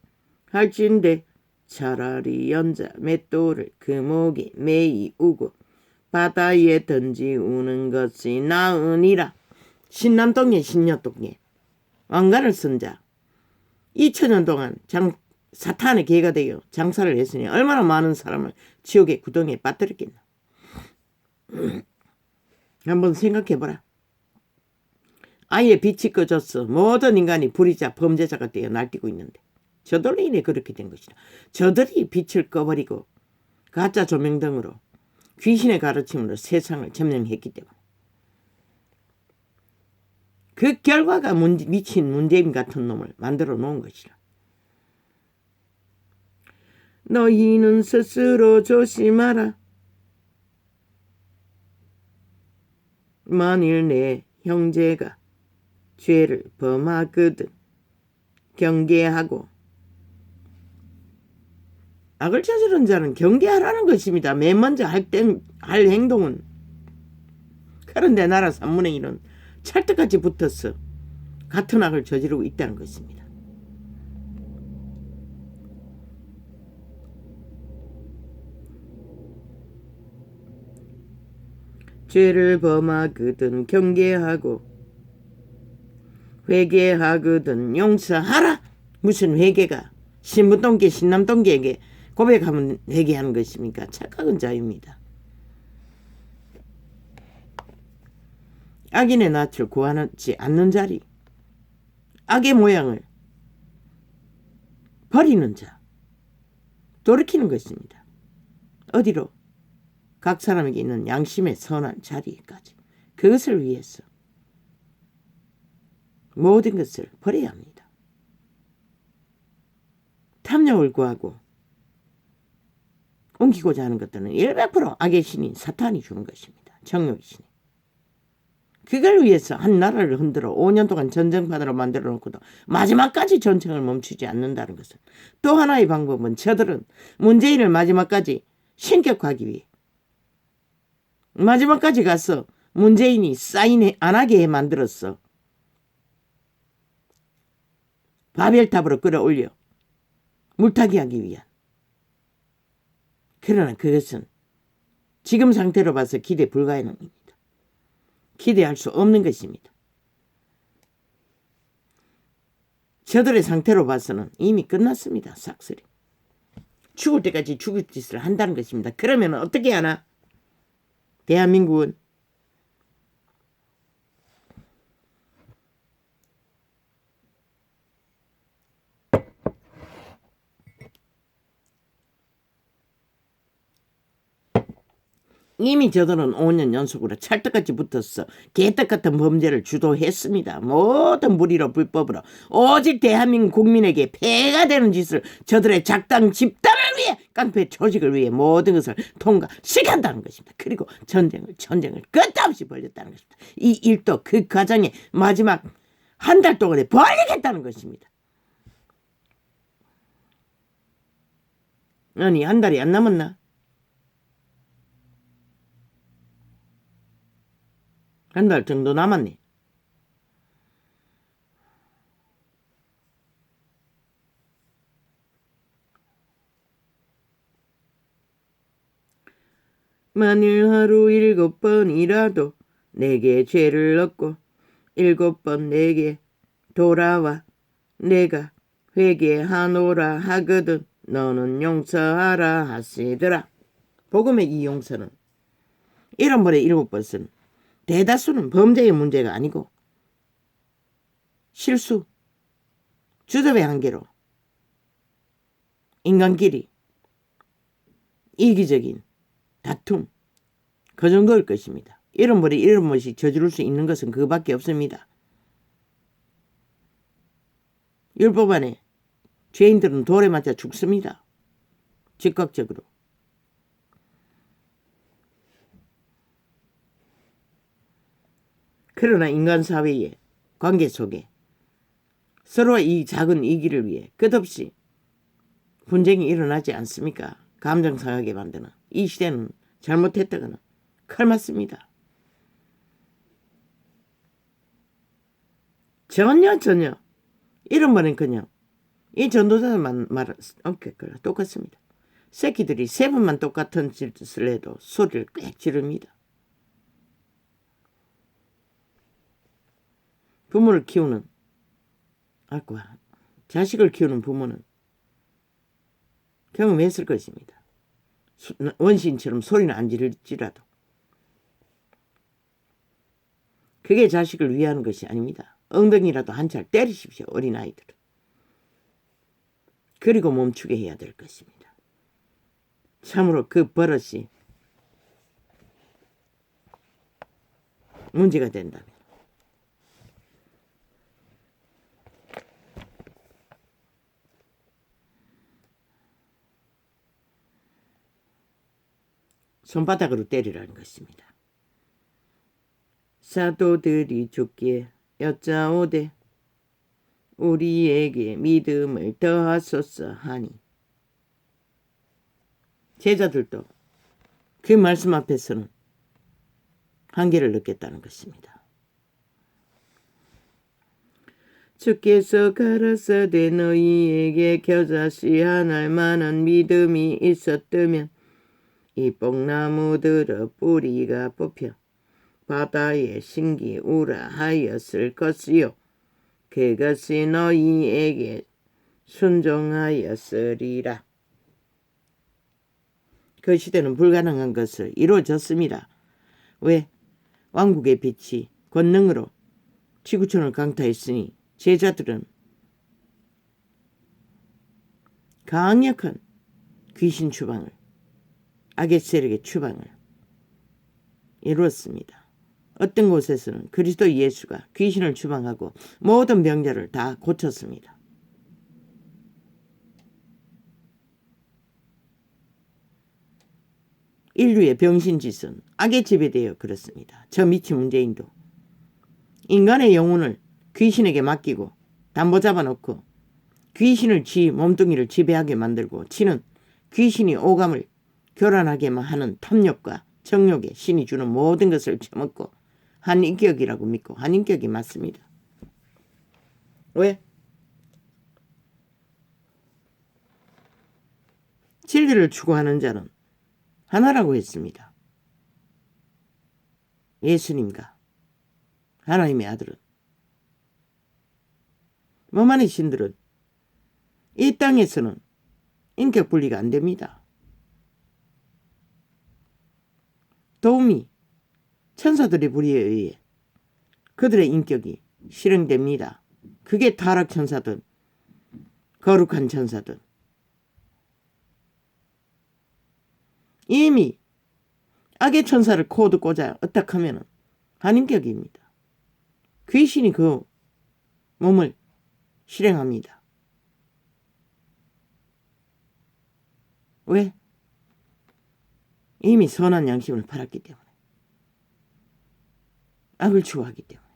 할진대 차라리 연자 맷돌을 그 목에 매이우고 바다에 던지우는 것이 나으니라. 신남동에 신녀동에 왕관을 쓴 자 2000년 동안 사탄의 개가 되어 장사를 했으니 얼마나 많은 사람을 지옥의 구덩이에 빠뜨렸겠나. 한번 생각해보라. 아예 빛이 꺼졌어. 모든 인간이 불의자 범죄자가 되어 날뛰고 있는데 저들로 인해 그렇게 된 것이다. 저들이 빛을 꺼버리고 가짜 조명등으로 귀신의 가르침으로 세상을 점령했기 때문에 그 결과가 미친 문재인 같은 놈을 만들어 놓은 것이라. 너희는 스스로 조심하라. 만일 내 형제가 죄를 범하거든 경계하고, 악을 저지른 자는 경계하라는 것입니다. 맨 먼저 할 행동은. 그런데 나라 3분의 1은 찰떡같이 붙어서 같은 악을 저지르고 있다는 것입니다. 죄를 범하거든 경계하고 회개하거든 용서하라. 무슨 회개가 신부동계 신남동계에게 고백하면 회개하는 것입니까? 착각은 자유입니다. 악인의 낯을 구하지 않는 자리, 악의 모양을 버리는 자, 돌이키는 것입니다. 어디로? 각 사람에게 있는 양심의 선한 자리까지. 그것을 위해서 모든 것을 버려야 합니다. 탐욕을 구하고 옮기고자 하는 것들은 100% 악의 신인 사탄이 주는 것입니다. 정욕의 신인. 그걸 위해서 한 나라를 흔들어 5년 동안 전쟁판으로 만들어 놓고도 마지막까지 전쟁을 멈추지 않는다는 것은 또 하나의 방법은 저들은 문재인을 마지막까지 신격화하기 위해 마지막까지 가서 문재인이 사인 안 하게 만들었어. 바벨탑으로 끌어올려 물타기 하기 위한. 그러나 그것은 지금 상태로 봐서 기대 불가능합니다. 기대할 수 없는 것입니다. 저들의 상태로 봐서는 이미 끝났습니다. 싹쓸이. 죽을 때까지 죽을 짓을 한다는 것입니다. 그러면 어떻게 하나? 대한민국은 이미 저들은 5년 연속으로 찰떡같이 붙어서 개떡 같은 범죄를 주도했습니다. 모든 무리로 불법으로 오직 대한민국 국민에게 폐가 되는 짓을 저들의 작당 집단을 위해 깡패 조직을 위해 모든 것을 통과시킨다는 것입니다. 그리고 전쟁을 끝없이 벌였다는 것입니다. 이 일도 그 과정의 마지막 한 달 동안에 벌리겠다는 것입니다. 아니, 한 달이 안 남았나? 한 달 정도 남았네. 만일 하루 7번이라도 내게 죄를 얻고 7번 내게 돌아와 내가 회개하노라 하거든 너는 용서하라 하시더라. 복음의 이 용서는 이런 번에 7번 쓰는 대다수는 범죄의 문제가 아니고 실수, 주접의 한계로 인간끼리 이기적인 다툼, 그 정도일 것입니다. 이런 벌이 이런 것이 저지를 수 있는 것은 그밖에 없습니다. 율법 안에 죄인들은 돌에 맞아 죽습니다. 즉각적으로. 그러나 인간 사회의 관계 속에 서로의 이 작은 이기를 위해 끝없이 분쟁이 일어나지 않습니까? 감정 상하게 만드는 이 시대는 잘못했다거나 칼 맞습니다. 전혀 이런 말은 그냥 이 전도자만 말할 똑같습니다. 새끼들이 3번만 똑같은 짓을 해도 소리를 꽥 지릅니다. 부모를 키우는 자식을 키우는 부모는 경험했을 것입니다. 원시인처럼 소리는 안 지를지라도 그게 자식을 위하는 것이 아닙니다. 엉덩이라도 한 찰 때리십시오. 어린아이들은. 그리고 멈추게 해야 될 것입니다. 참으로 그 버릇이 문제가 된다면 손바닥으로 때리라는 것입니다. 사도들이 죽기에 여짜오되 우리에게 믿음을 더하소서 하니 제자들도 그 말씀 앞에서는 한계를 느꼈다는 것입니다. 주께서 가라사대 너희에게 겨자씨 하나할 만한 믿음이 있었다면 이 뽕나무들의 뿌리가 뽑혀 바다에 신기우라 하였을 것이요 그것이 너희에게 순종하였으리라. 그 시대는 불가능한 것을 이루어졌습니다. 왜? 왕국의 빛이 권능으로 지구촌을 강타했으니 제자들은 강력한 귀신 추방을 악의 세력의 추방을 이루었습니다. 어떤 곳에서는 그리스도 예수가 귀신을 추방하고 모든 병자를 다 고쳤습니다. 인류의 병신짓은 악의 지배되어 그렇습니다. 저 미친 문재인도 인간의 영혼을 귀신에게 맡기고 담보 잡아놓고 귀신을 지 몸뚱이를 지배하게 만들고 지는 귀신이 오감을 교란하게만 하는 탐욕과 정욕에 신이 주는 모든 것을 처먹고 한인격이라고 믿고 한인격이 맞습니다. 왜? 진리를 추구하는 자는 하나라고 했습니다. 예수님과 하나님의 아들은 뭐만의 신들은 이 땅에서는 인격 분리가 안 됩니다. 도움이 천사들의 불의에 의해 그들의 인격이 실행됩니다. 그게 타락 천사든 거룩한 천사든 이미 악의 천사를 코드 꽂아 어떡하면 한인격입니다. 귀신이 그 몸을 실행합니다. 왜? 이미 선한 양심을 팔았기 때문에. 악을 추구하기 때문에.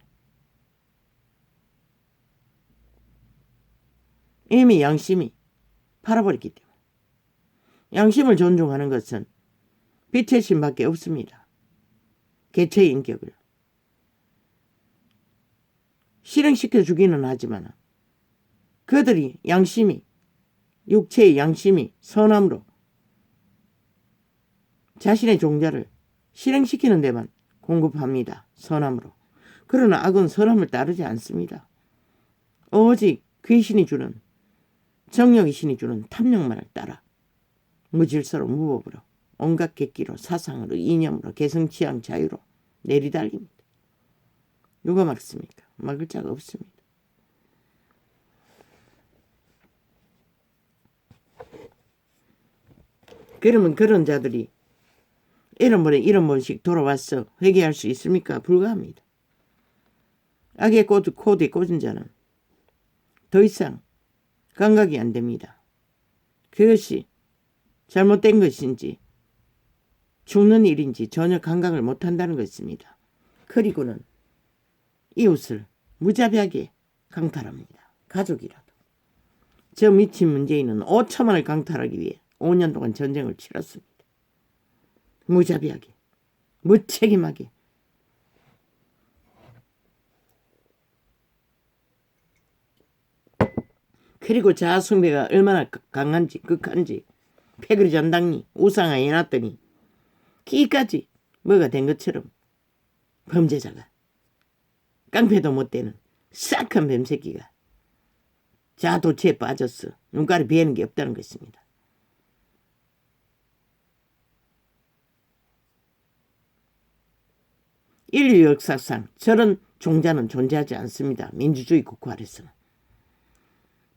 이미 양심이 팔아버렸기 때문에. 양심을 존중하는 것은 빛의 신밖에 없습니다. 개체의 인격을 실행시켜 주기는 하지만 그들이 양심이, 육체의 양심이 선함으로 자신의 종자를 실행시키는 데만 공급합니다. 선함으로. 그러나 악은 선함을 따르지 않습니다. 오직 귀신이 주는, 정력이 신이 주는 탐욕만을 따라 무질서로 무법으로 온갖 객기로 사상으로 이념으로 개성취향 자유로 내리달립니다. 누가 막습니까? 막을 자가 없습니다. 그러면 그런 자들이 이런 번씩 돌아와서 회개할 수 있습니까? 불가합니다. 악의 코드에 꽂은 자는 더 이상 감각이 안 됩니다. 그것이 잘못된 것인지 죽는 일인지 전혀 감각을 못한다는 것입니다. 그리고는 이웃을 무자비하게 강탈합니다. 가족이라도. 저 미친 문재인은 5천만을 강탈하기 위해 5년 동안 전쟁을 치렀습니다. 무자비하게, 무책임하게. 그리고 자아숭배가 얼마나 강한지 극한지 패거리 전당이 우상화 해놨더니 끼까지 뭐가 된 것처럼 범죄자가 깡패도 못 되는 싹한 뱀새끼가 자도취에 빠졌어. 눈깔이 비는 게 없다는 것입니다. 인류 역사상 저런 종자는 존재하지 않습니다. 민주주의 국가 아래서는.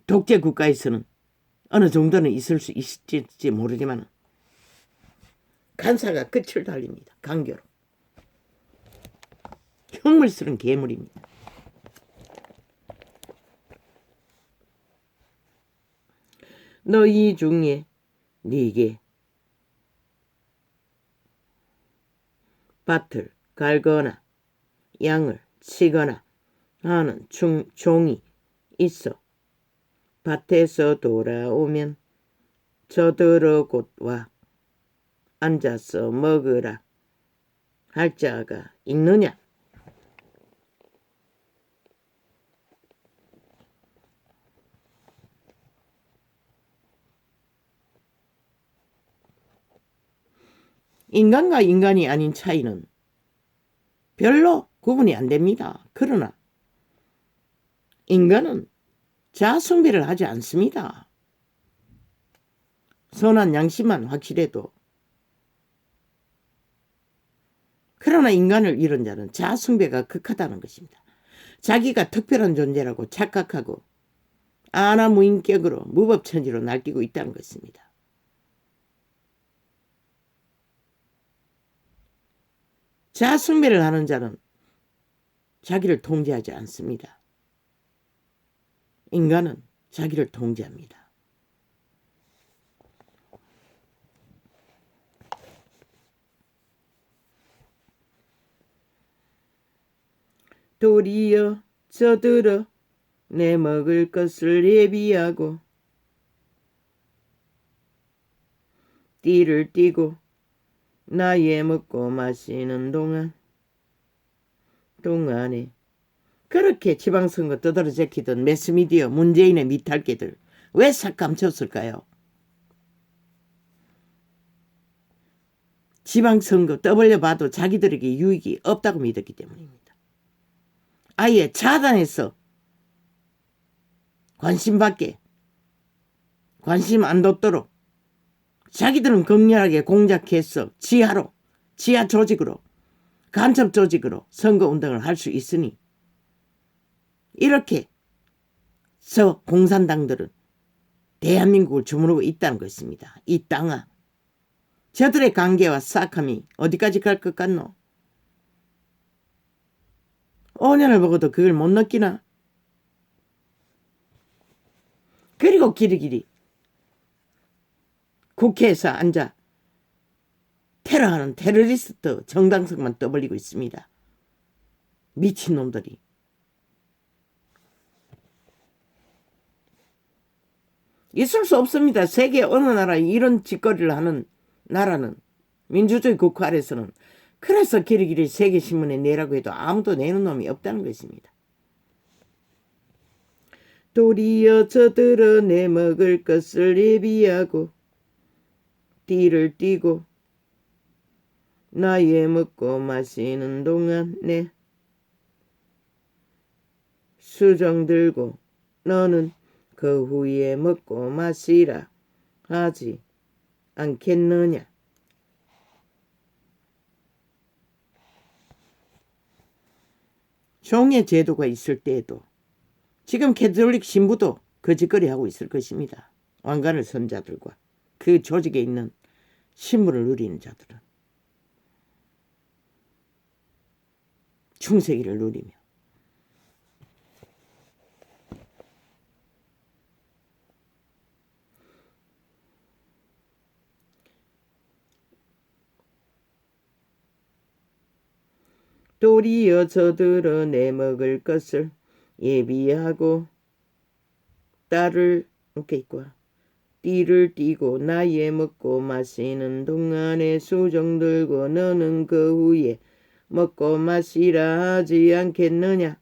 독재 국가에서는 어느 정도는 있을 수 있을지 모르지만 간사가 끝을 달립니다. 강교로. 흉물스러운 괴물입니다. 너희 중에 네게 밭을 갈거나 양을 치거나 하는 종이 있어 밭에서 돌아오면 저들어 곧 와 앉아서 먹으라 할 자가 있느냐? 인간과 인간이 아닌 차이는 별로 구분이 안 됩니다. 그러나 인간은 자아숭배를 하지 않습니다. 선한 양심만 확실해도. 그러나 인간을 잃은 자는 자아숭배가 극하다는 것입니다. 자기가 특별한 존재라고 착각하고 아나무인격으로 무법천지로 날뛰고 있다는 것입니다. 자아숭배를 하는 자는 자기를 통제하지 않습니다. 인간은 자기를 통제합니다. 도리어 저들어 내 먹을 것을 예비하고 띠를 띠고 나의 먹고 마시는 동안에 그렇게 지방선거 떠들어 제키던 매스미디어 문재인의 미탈개들 왜 싹 감췄을까요? 지방선거 떠벌려봐도 자기들에게 유익이 없다고 믿었기 때문입니다. 아예 차단해서 관심 안 뒀도록 자기들은 격렬하게 공작해서 지하 조직으로 간첩 조직으로 선거운동을 할 수 있으니 이렇게 저 공산당들은 대한민국을 주무르고 있다는 것입니다. 이 땅아 저들의 관계와 싹함이 어디까지 갈 것 같노? 5년을 먹어도 그걸 못 느끼나? 그리고 길이길이 국회에서 앉아 테러하는 테러리스트 정당성만 떠벌리고 있습니다. 미친놈들이. 있을 수 없습니다. 세계 어느 나라에 이런 짓거리를 하는 나라는 민주주의 국가 아래서는. 그래서 길이길이 세계신문에 내라고 해도 아무도 내는 놈이 없다는 것입니다. 도리어 저들어 내 먹을 것을 예비하고 띠를 띠고 나의 먹고 마시는 동안 내 수정 들고 너는 그 후에 먹고 마시라 하지 않겠느냐. 종의 제도가 있을 때에도 지금 캐톨릭 신부도 거짓거리 하고 있을 것입니다. 왕관을 선 자들과 그 조직에 있는 신분을 누리는 자들은 충세기를 누리며 도리어 저들어 내 먹을 것을 예비하고 딸을 띠를 띠고 나의 먹고 마시는 동안에 수정 들고 너는 그 후에 먹고 마시라 하지 않겠느냐.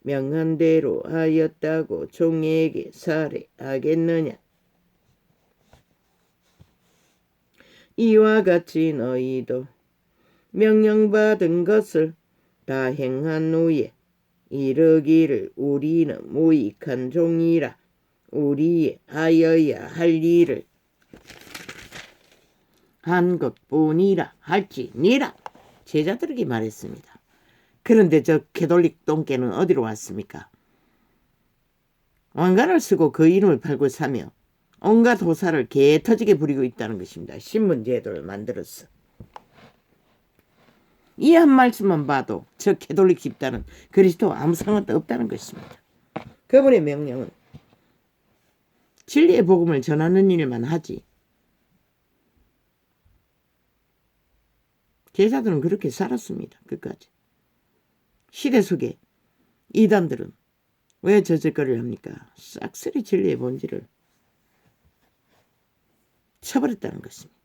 명한 대로 하였다고 종에게 살해하겠느냐. 이와 같이 너희도 명령받은 것을 다 행한 후에 이르기를 우리는 무익한 종이라 우리의 하여야 할 일을 한 것뿐이라 할지니라. 제자들에게 말했습니다. 그런데 저 캐톨릭 똥개는 어디로 왔습니까? 왕관을 쓰고 그 이름을 팔고 사며 온갖 호사를 개터지게 부리고 있다는 것입니다. 신문제도를 만들었어. 이 한 말씀만 봐도 저 캐톨릭 집단은 그리스도와 아무 상관도 없다는 것입니다. 그분의 명령은 진리의 복음을 전하는 일만 하지. 제자들은 그렇게 살았습니다. 끝까지. 시대 속에 이단들은 왜 저짓거리를 합니까? 싹쓸이 진리의 본질을 쳐버렸다는 것입니다.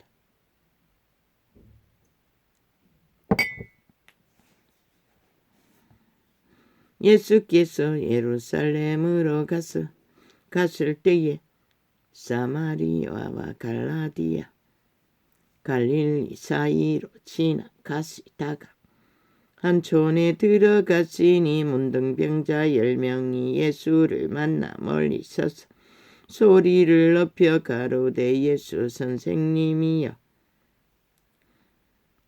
예수께서 예루살렘으로 갔을 때에 사마리아와 갈라디아 갈릴리 사이로 지나가시다가 한 촌에 들어가시니 문둥병자 10명이 예수를 만나 멀리 서서 소리를 높여 가로되 예수 선생님이여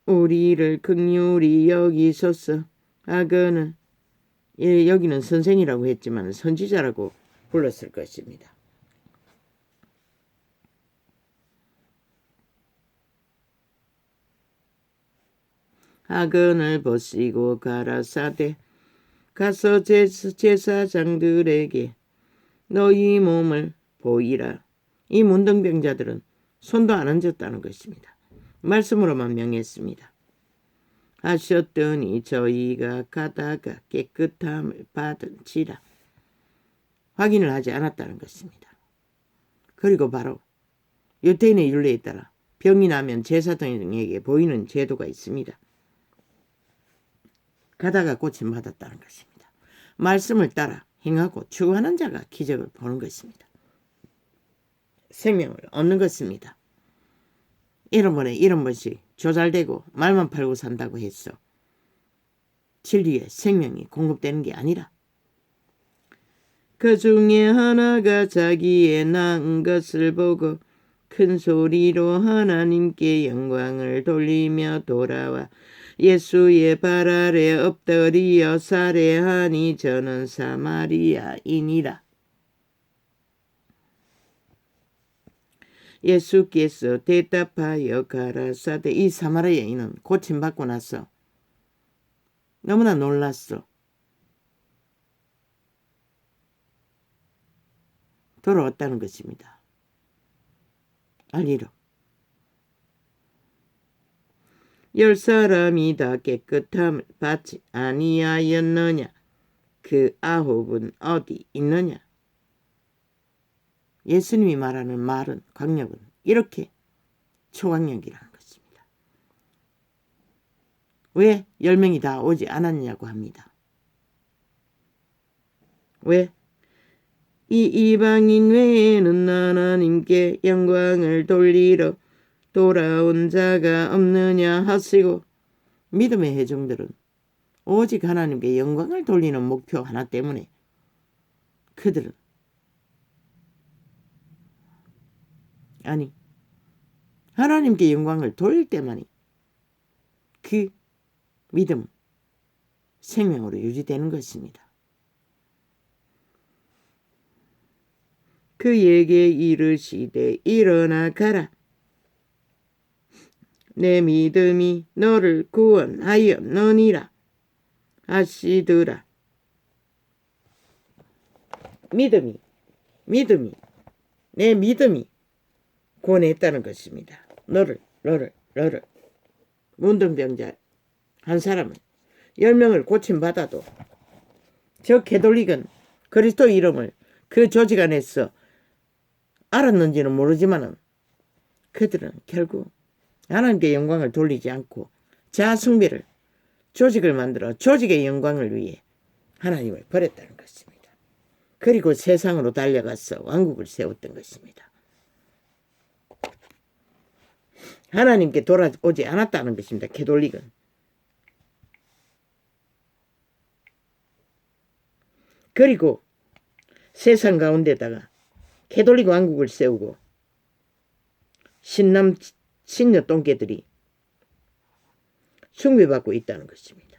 우리를 긍휼히 여기소서 하거늘. 여기는 선생이라고 했지만 선지자라고 불렀을 것입니다. 하근을 벗기고 가라사대 가서 제사장들에게 너희 몸을 보이라. 이 문둥병자들은 손도 안 얹었다는 것입니다. 말씀으로만 명했습니다. 하셨더니 저희가 가다가 깨끗함을 받은지라. 확인을 하지 않았다는 것입니다. 그리고 바로 유대인의 율례에 따라 병이 나면 제사장에게 보이는 제도가 있습니다. 가다가 고침 받았다는 것입니다. 말씀을 따라 행하고 추구하는 자가 기적을 보는 것입니다. 생명을 얻는 것입니다. 이런 번씩 조잘되고 말만 팔고 산다고 했어. 진리의 생명이 공급되는 게 아니라 그 중에 하나가 자기의 낳은 것을 보고 큰 소리로 하나님께 영광을 돌리며 돌아와 예수의 발 아래 엎드리어 살해하니 저는 사마리아인이라. 예수께서 대답하여 가라사대. 이 사마리아인은 고침받고 나서 너무나 놀랐어. 돌아왔다는 것입니다. 알리러. 10사람이 다 깨끗함을 받지 아니하였느냐? 그 9은 어디 있느냐? 예수님이 말하는 말은 강력은 이렇게 초강력이라는 것입니다. 왜 10명이 다 오지 않았냐고 합니다. 왜? 이 이방인 외에는 하나님께 영광을 돌리러 돌아온 자가 없느냐 하시고, 믿음의 회중들은 오직 하나님께 영광을 돌리는 목표 하나 때문에 그들은 하나님께 영광을 돌릴 때만이 그 믿음 생명으로 유지되는 것입니다. 그에게 이르시되 일어나 가라. 내 믿음이 너를 구원하였느니라 하시더라. 내 믿음이 구원했다는 것입니다. 너를 문둥병자 한 사람은 10명을 고침받아도 저 캐톨릭은 그리스도 이름을 그 조직 안에서 알았는지는 모르지만은 그들은 결국 하나님께 영광을 돌리지 않고 자아숭배를 조직을 만들어 조직의 영광을 위해 하나님을 버렸다는 것입니다. 그리고 세상으로 달려가서 왕국을 세웠던 것입니다. 하나님께 돌아오지 않았다는 것입니다. 캐톨릭은. 그리고 세상 가운데다가 캐톨릭 왕국을 세우고 신녀 똥개들이 숭배받고 있다는 것입니다.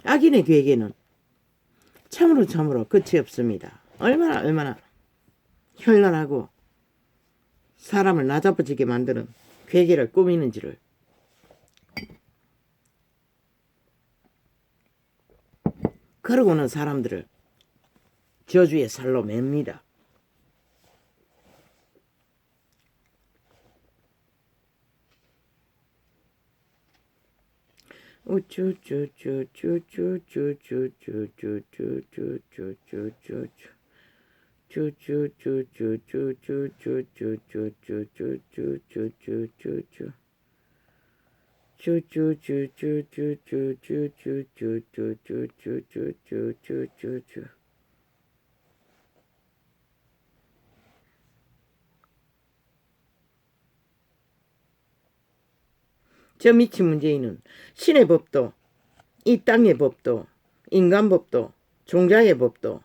악인의 계획에는 참으로 끝이 없습니다. 얼마나 현란하고 사람을 나자빠지게 만드는 괴계를 꾸미는지를. 그러고는 사람들을 저주의 살로 맵니다. 저 미친 문재인은 신의 법도, 이 땅의 법도, 인간 법도, 종자의 법도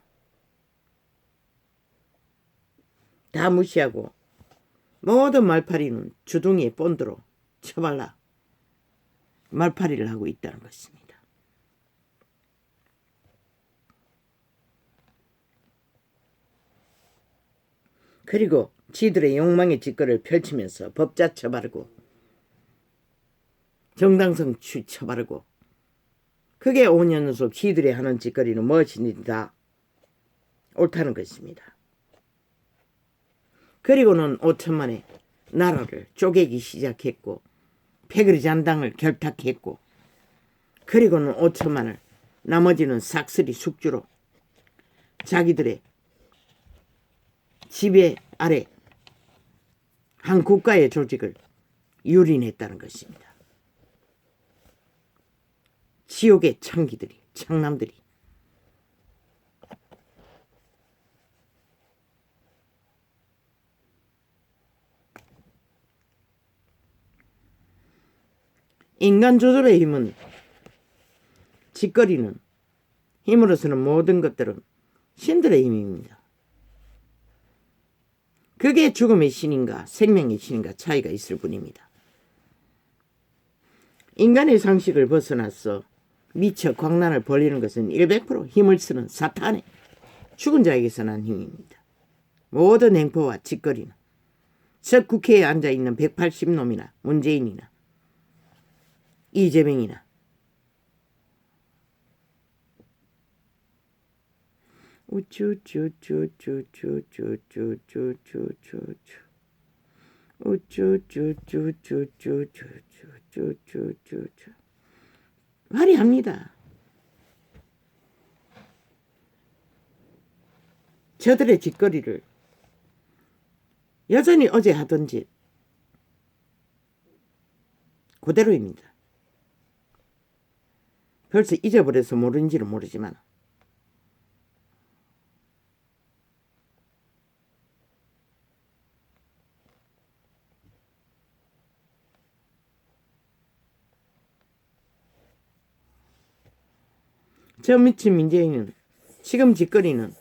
다 무시하고 모든 말파리는 주둥이에 본드로 쳐발라 말파리를 하고 있다는 것입니다. 그리고 지들의 욕망의 짓거리를 펼치면서 법자 쳐바르고 정당성 쳐바르고, 그게 5년 연속 지들이 하는 짓거리는 무엇이니 다 옳다는 것입니다. 그리고는 5천 만에 나라를 쪼개기 시작했고 패거리 잔당을 결탁했고 그리고는 5천만을 나머지는 싹쓸이 숙주로 자기들의 지배 아래 한 국가의 조직을 유린했다는 것입니다. 지옥의 창기들이, 창남들이. 인간 조절의 힘은, 짓거리는, 힘으로서는 모든 것들은 신들의 힘입니다. 그게 죽음의 신인가 생명의 신인가 차이가 있을 뿐입니다. 인간의 상식을 벗어나서 미쳐 광란을 벌리는 것은 100% 힘을 쓰는 사탄의 죽은 자에게서 난 힘입니다. 모든 행포와 짓거리는 저 국회에 앉아있는 180놈이나 문재인이나 이재명이나 화려합니다. 저들의 짓거리를 여전히 어제 하던 짓 그대로입니다. 벌써 잊어버려서 모르는지는 모르지만 저 미친 민재인은 지금 짓거리는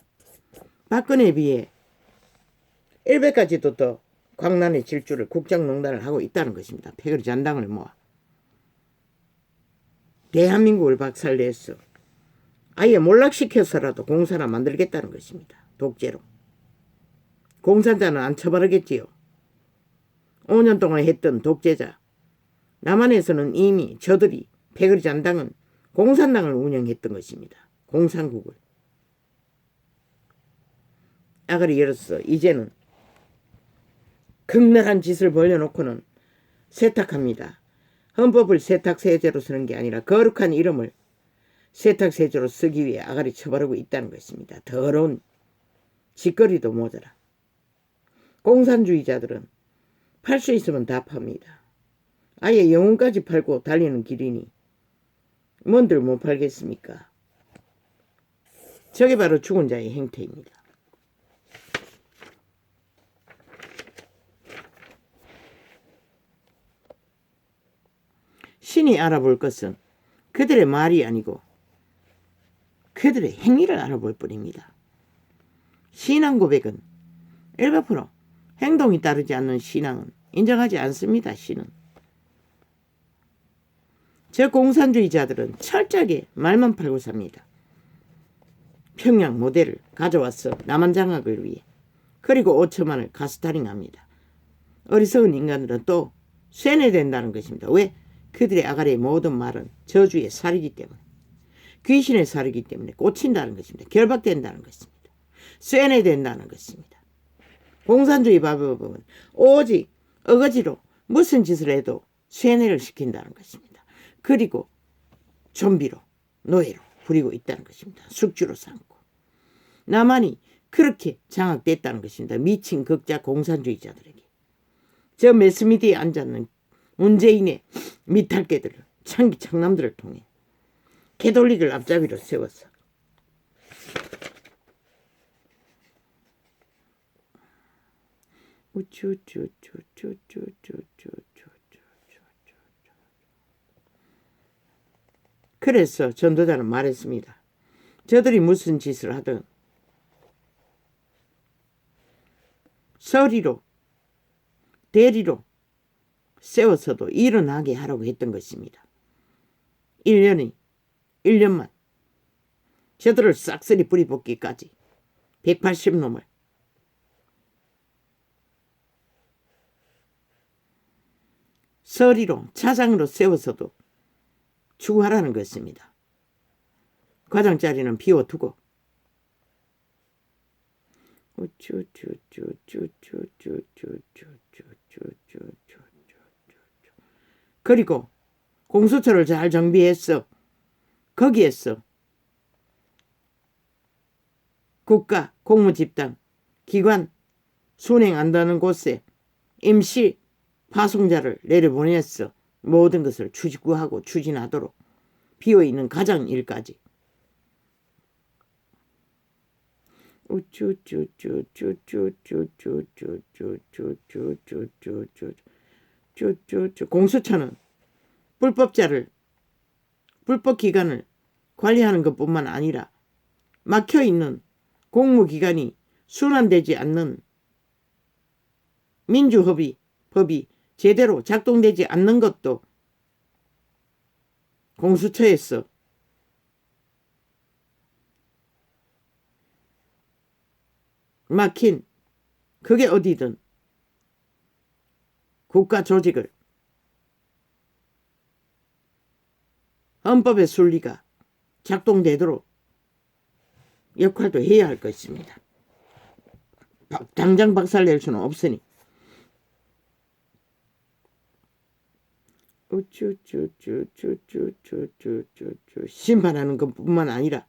박근혜에 비해 100가지도 더 광란의 질주를 국정농단을 하고 있다는 것입니다. 패거리 잔당을 모아 대한민국을 박살내서 아예 몰락시켜서라도 공산화 만들겠다는 것입니다. 독재로. 공산자는 안 처벌하겠지요. 5년 동안 했던 독재자. 남한에서는 이미 저들이 패거리 잔당은 공산당을 운영했던 것입니다. 공산국을. 아가리 열었어. 이제는 극렬한 짓을 벌려놓고는 세탁합니다. 헌법을 세탁세제로 쓰는 게 아니라 거룩한 이름을 세탁세제로 쓰기 위해 아가리 처벌하고 있다는 것입니다. 더러운 짓거리도 모자라. 공산주의자들은 팔 수 있으면 다 팝니다. 아예 영혼까지 팔고 달리는 길이니 뭔들 못 팔겠습니까? 저게 바로 죽은 자의 행태입니다. 신이 알아볼 것은 그들의 말이 아니고 그들의 행위를 알아볼 뿐입니다. 신앙 고백은 100% 행동이 따르지 않는 신앙은 인정하지 않습니다. 신은. 저 공산주의자들은 철저하게 말만 팔고 삽니다. 평양 모델을 가져와서 남한 장악을 위해 그리고 5천만을 가스타링합니다. 어리석은 인간들은 또 쇠뇌된다는 것입니다. 왜? 그들의 아가리의 모든 말은 저주의 살이기 때문에 귀신의 살이기 때문에 꽂힌다는 것입니다. 결박된다는 것입니다. 쇠뇌된다는 것입니다. 공산주의 바보법은 오직 어거지로 무슨 짓을 해도 쇠뇌를 시킨다는 것입니다. 그리고 좀비로 노예로 부리고 있다는 것입니다. 숙주로 삼고. 남한이 그렇게 장악됐다는 것입니다. 미친 극자 공산주의자들에게. 저 매스미디에 앉았는 문재인의 미탈개들을 창남들을 통해 개돌리기를 앞잡이로 세웠어. 그래서 전도자는 말했습니다. 저들이 무슨 짓을 하든 서리로 대리로 세워서도 일어나게 하라고 했던 것입니다. 1년만 저들을 싹쓸이 뿌리 뽑기까지 180놈을 서리로 차장으로 세워서도 추구하라는 것입니다. 과장자리는 비워두고 그리고 공수처를 잘 정비했어. 거기에서 국가, 공무집단, 기관 순행한다는 곳에 임시 파송자를 내려보냈어. 모든 것을 추구하고 추진하도록 비어있는 가장 일까지. 공수처는 불법 기관을 관리하는 것뿐만 아니라 막혀있는 공무기관이 순환되지 않는 법이 제대로 작동되지 않는 것도 공수처에서 막힌 그게 어디든 국가 조직을 헌법의 순리가 작동되도록 역할도 해야 할 것입니다. 당장 박살낼 수는 없으니. 심판하는 것뿐만 아니라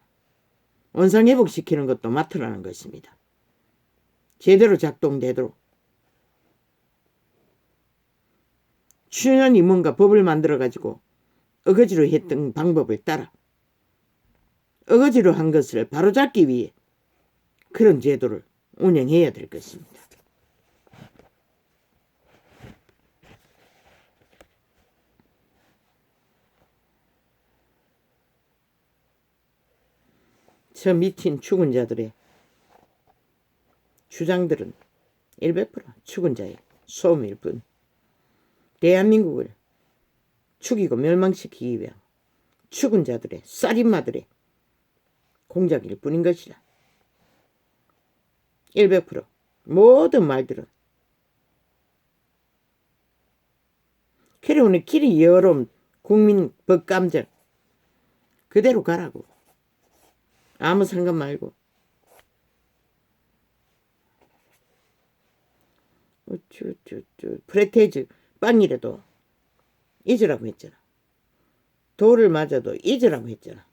원상회복시키는 것도 맡으라는 것입니다. 제대로 작동되도록. 추년이 뭔가 법을 만들어가지고 어거지로 했던 방법을 따라 어거지로 한 것을 바로잡기 위해 그런 제도를 운영해야 될 것입니다. 저 미친 죽은 자들의 주장들은 100% 죽은 자의 소음일 뿐 대한민국을 죽이고 멸망시키기 위한 죽은 자들의 살인마들의 공작일 뿐인 것이다. 100% 모든 말들은 그래 오늘 길이 여름 국민 법감정 그대로 가라고. 아무 상관 말고. 프레테즈 빵이라도 잊으라고 했잖아. 돌을 맞아도 잊으라고 했잖아.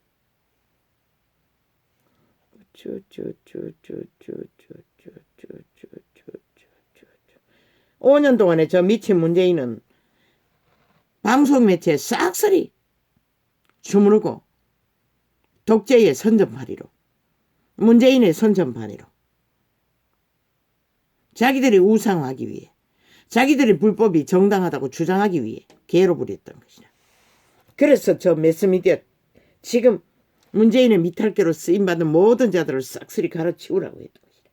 5년 동안에 저 미친 문재인은 방송 매체에 싹쓸이 주무르고 독재의 선전파리로 문재인의 선전파리로 자기들이 우상화하기 위해 자기들의 불법이 정당하다고 주장하기 위해 개로 부렸던 것이다. 그래서 저 매스미디어 지금 문재인의 미탈계로 쓰임받은 모든 자들을 싹쓸이 갈아치우라고 했던 것이다.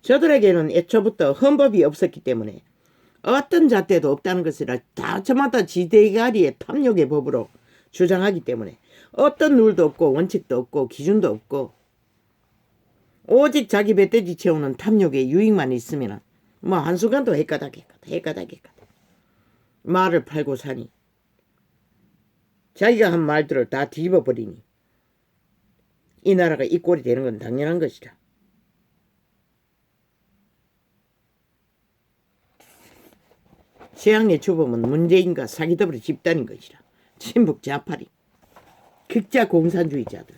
저들에게는 애초부터 헌법이 없었기 때문에 어떤 잣대도 없다는 것이라 다 저마다 지대가리의 탐욕의 법으로 주장하기 때문에 어떤 룰도 없고 원칙도 없고 기준도 없고 오직 자기 뱃돼지 채우는 탐욕의 유익만 있으면 뭐 한순간도 헷가닥 말을 팔고 사니 자기가 한 말들을 다 뒤집어버리니 이 나라가 이 꼴이 되는 건 당연한 것이다. 재앙의 주범은 문재인과 사기더블의 집단인 것이다. 친북 좌파리, 극자 공산주의자들.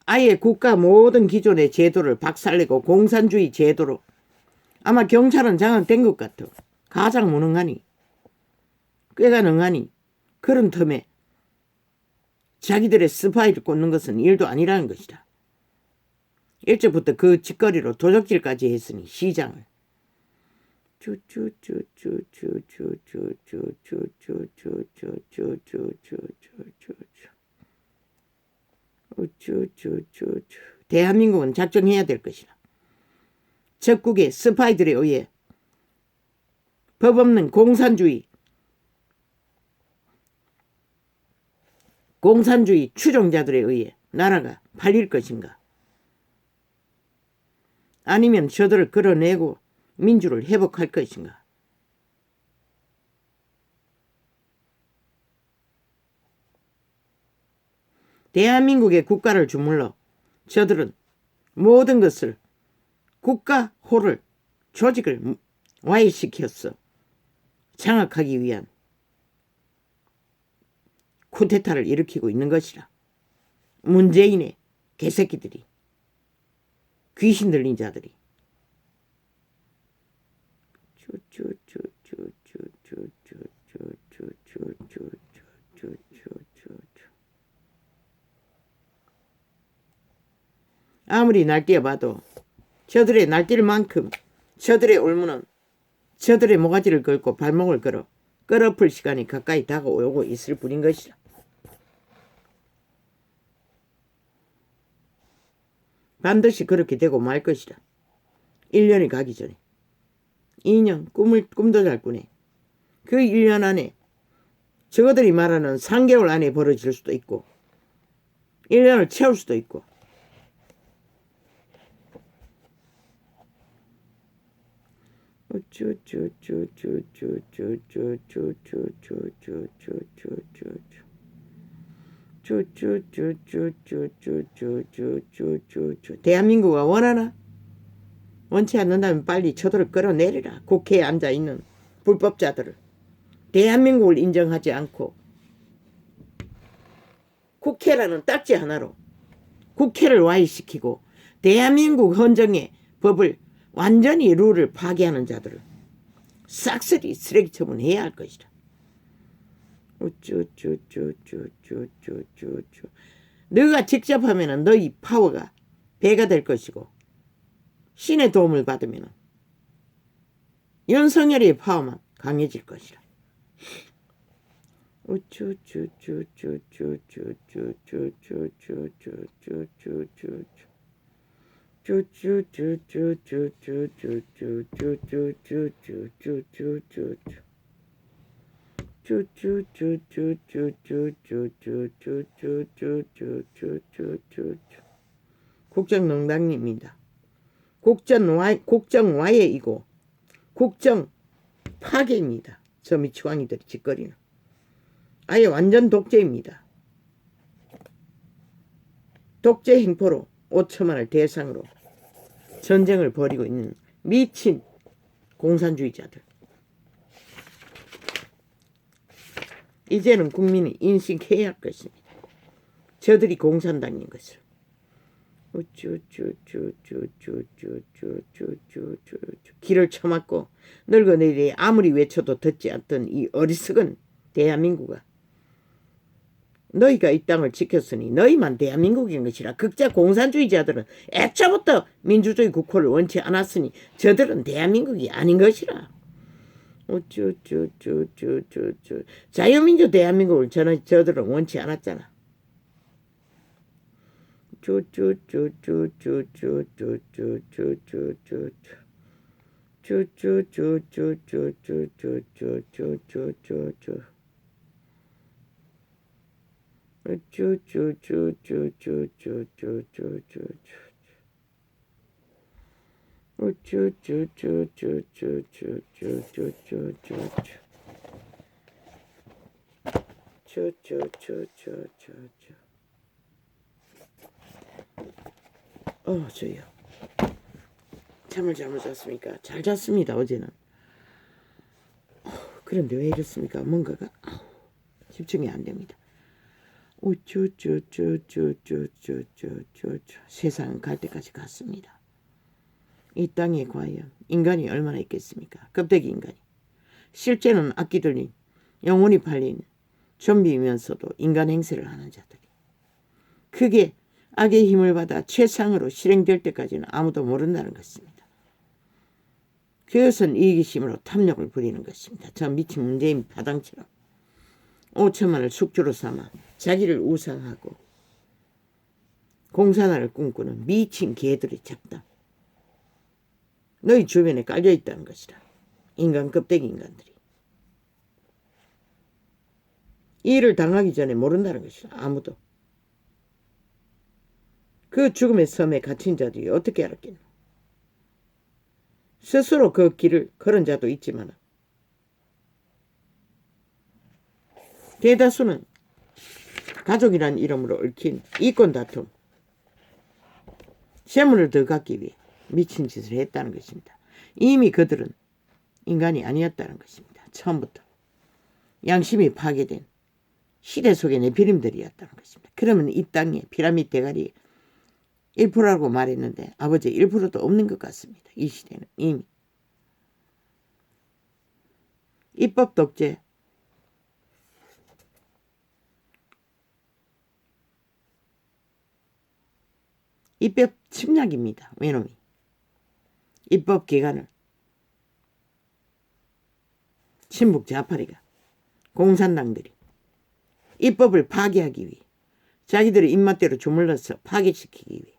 아예 국가 모든 기존의 제도를 박살내고 공산주의 제도로 아마 경찰은 장악된 것 같아. 가장 무능하니 꽤가 능하니 그런 틈에 자기들의 스파이를 꽂는 것은 일도 아니라는 것이다. 일찍부터 그 짓거리로 도적질까지 했으니 시장을 대한민국은 작정해야 될 것이다. 적국의 스파이들에 의해 법 없는 공산주의 추종자들에 의해 나라가 팔릴 것인가? 아니면 저들을 끌어내고 민주를 회복할 것인가? 대한민국의 국가를 주물러 저들은 모든 것을 국가호를 조직을 와해시켰어. 장악하기 위한 쿠데타를 일으키고 있는 것이라. 문재인의 개새끼들이, 귀신 들린 자들이. 아무리 날뛰어봐도 저들의 날뛸 만큼 저들의 올무는 저들의 모가지를 걸고 발목을 걸어 끌어풀 시간이 가까이 다가오고 있을 뿐인 것이라. 반드시 그렇게 되고 말 것이라. 1년이 가기 전에. 2년 꿈도 잘 꾸네. 그 1년 안에 저들이 말하는 3개월 안에 벌어질 수도 있고 1년을 채울 수도 있고. 대한민국가 원하나? 원치 않는다면 빨리 저들을 끌어내리라. 국회에 앉아있는 불법자들을. 대한민국을 인정하지 않고 국회라는 딱지 하나로 국회를 와해시키고 대한민국 헌정의 법을 완전히 룰을 파괴하는 자들을 싹쓸이 쓰레기 처분해야 할 것이다. 너가 직접 하면은 너희 파워가 배가 될 것이고 신의 도움을 받으면 윤석열의 파워만 강해질 것이라. 국정농단입니다. 국정와해이고 국정 파괴입니다. 저 미치광이들이 짓거리는. 아예 완전 독재입니다. 독재 행포로 5천만을 대상으로 전쟁을 벌이고 있는 미친 공산주의자들. 이제는 국민이 인식해야 할 것입니다. 저들이 공산당인 것을. 길을 쳐맞고 늙어내리 아무리 외쳐도 듣지 않던 이 어리석은 대한민국아, 너희가 이 땅을 지켰으니 너희만 대한민국인 것이라. 극자 공산주의자들은 애초부터 민주주의 국호를 원치 않았으니 저들은 대한민국이 아닌 것이라. 자유민주 대한민국을 저들은 원치 않았잖아. 저요. 잠을 잘못 잤습니까? 잘 잤습니다, 어제는. 그런데 왜 이렇습니까? 뭔가가 집중이 안 됩니다. 세상은 갈 때까지 갔습니다. 이 땅에 과연 인간이 얼마나 있겠습니까? 껍데기 인간이. 실제는 악기 들린 영혼이 팔린 좀비이면서도 인간 행세를 하는 자들이. 그게 악의 힘을 받아 최상으로 실행될 때까지는 아무도 모른다는 것입니다. 그것은 이기심으로 탐욕을 부리는 것입니다. 저 미친 문재인 파당처럼 5천만을 숙주로 삼아 자기를 우상하고 공산화를 꿈꾸는 미친 개들의 잡담. 너희 주변에 깔려있다는 것이다. 인간 껍데기 인간들이. 이 일을 당하기 전에 모른다는 것이다. 아무도. 그 죽음의 섬에 갇힌 자들이 어떻게 알았겠노. 스스로 그 길을 걸은 자도 있지만 대다수는 가족이란 이름으로 얽힌 이권 다툼, 재물을 더 갖기 위해 미친 짓을 했다는 것입니다. 이미 그들은 인간이 아니었다는 것입니다. 처음부터 양심이 파괴된 시대 속의 내피림들이었다는 것입니다. 그러면 이 땅에 피라미드 대가리 1%라고 말했는데 아버지 1%도 없는 것 같습니다. 이 시대는 이미 입법 독재, 입법 침략입니다. 외놈이 입법 기관을 친북 좌파리가 공산당들이 입법을 파괴하기 위해 자기들의 입맛대로 주물러서 파괴시키기 위해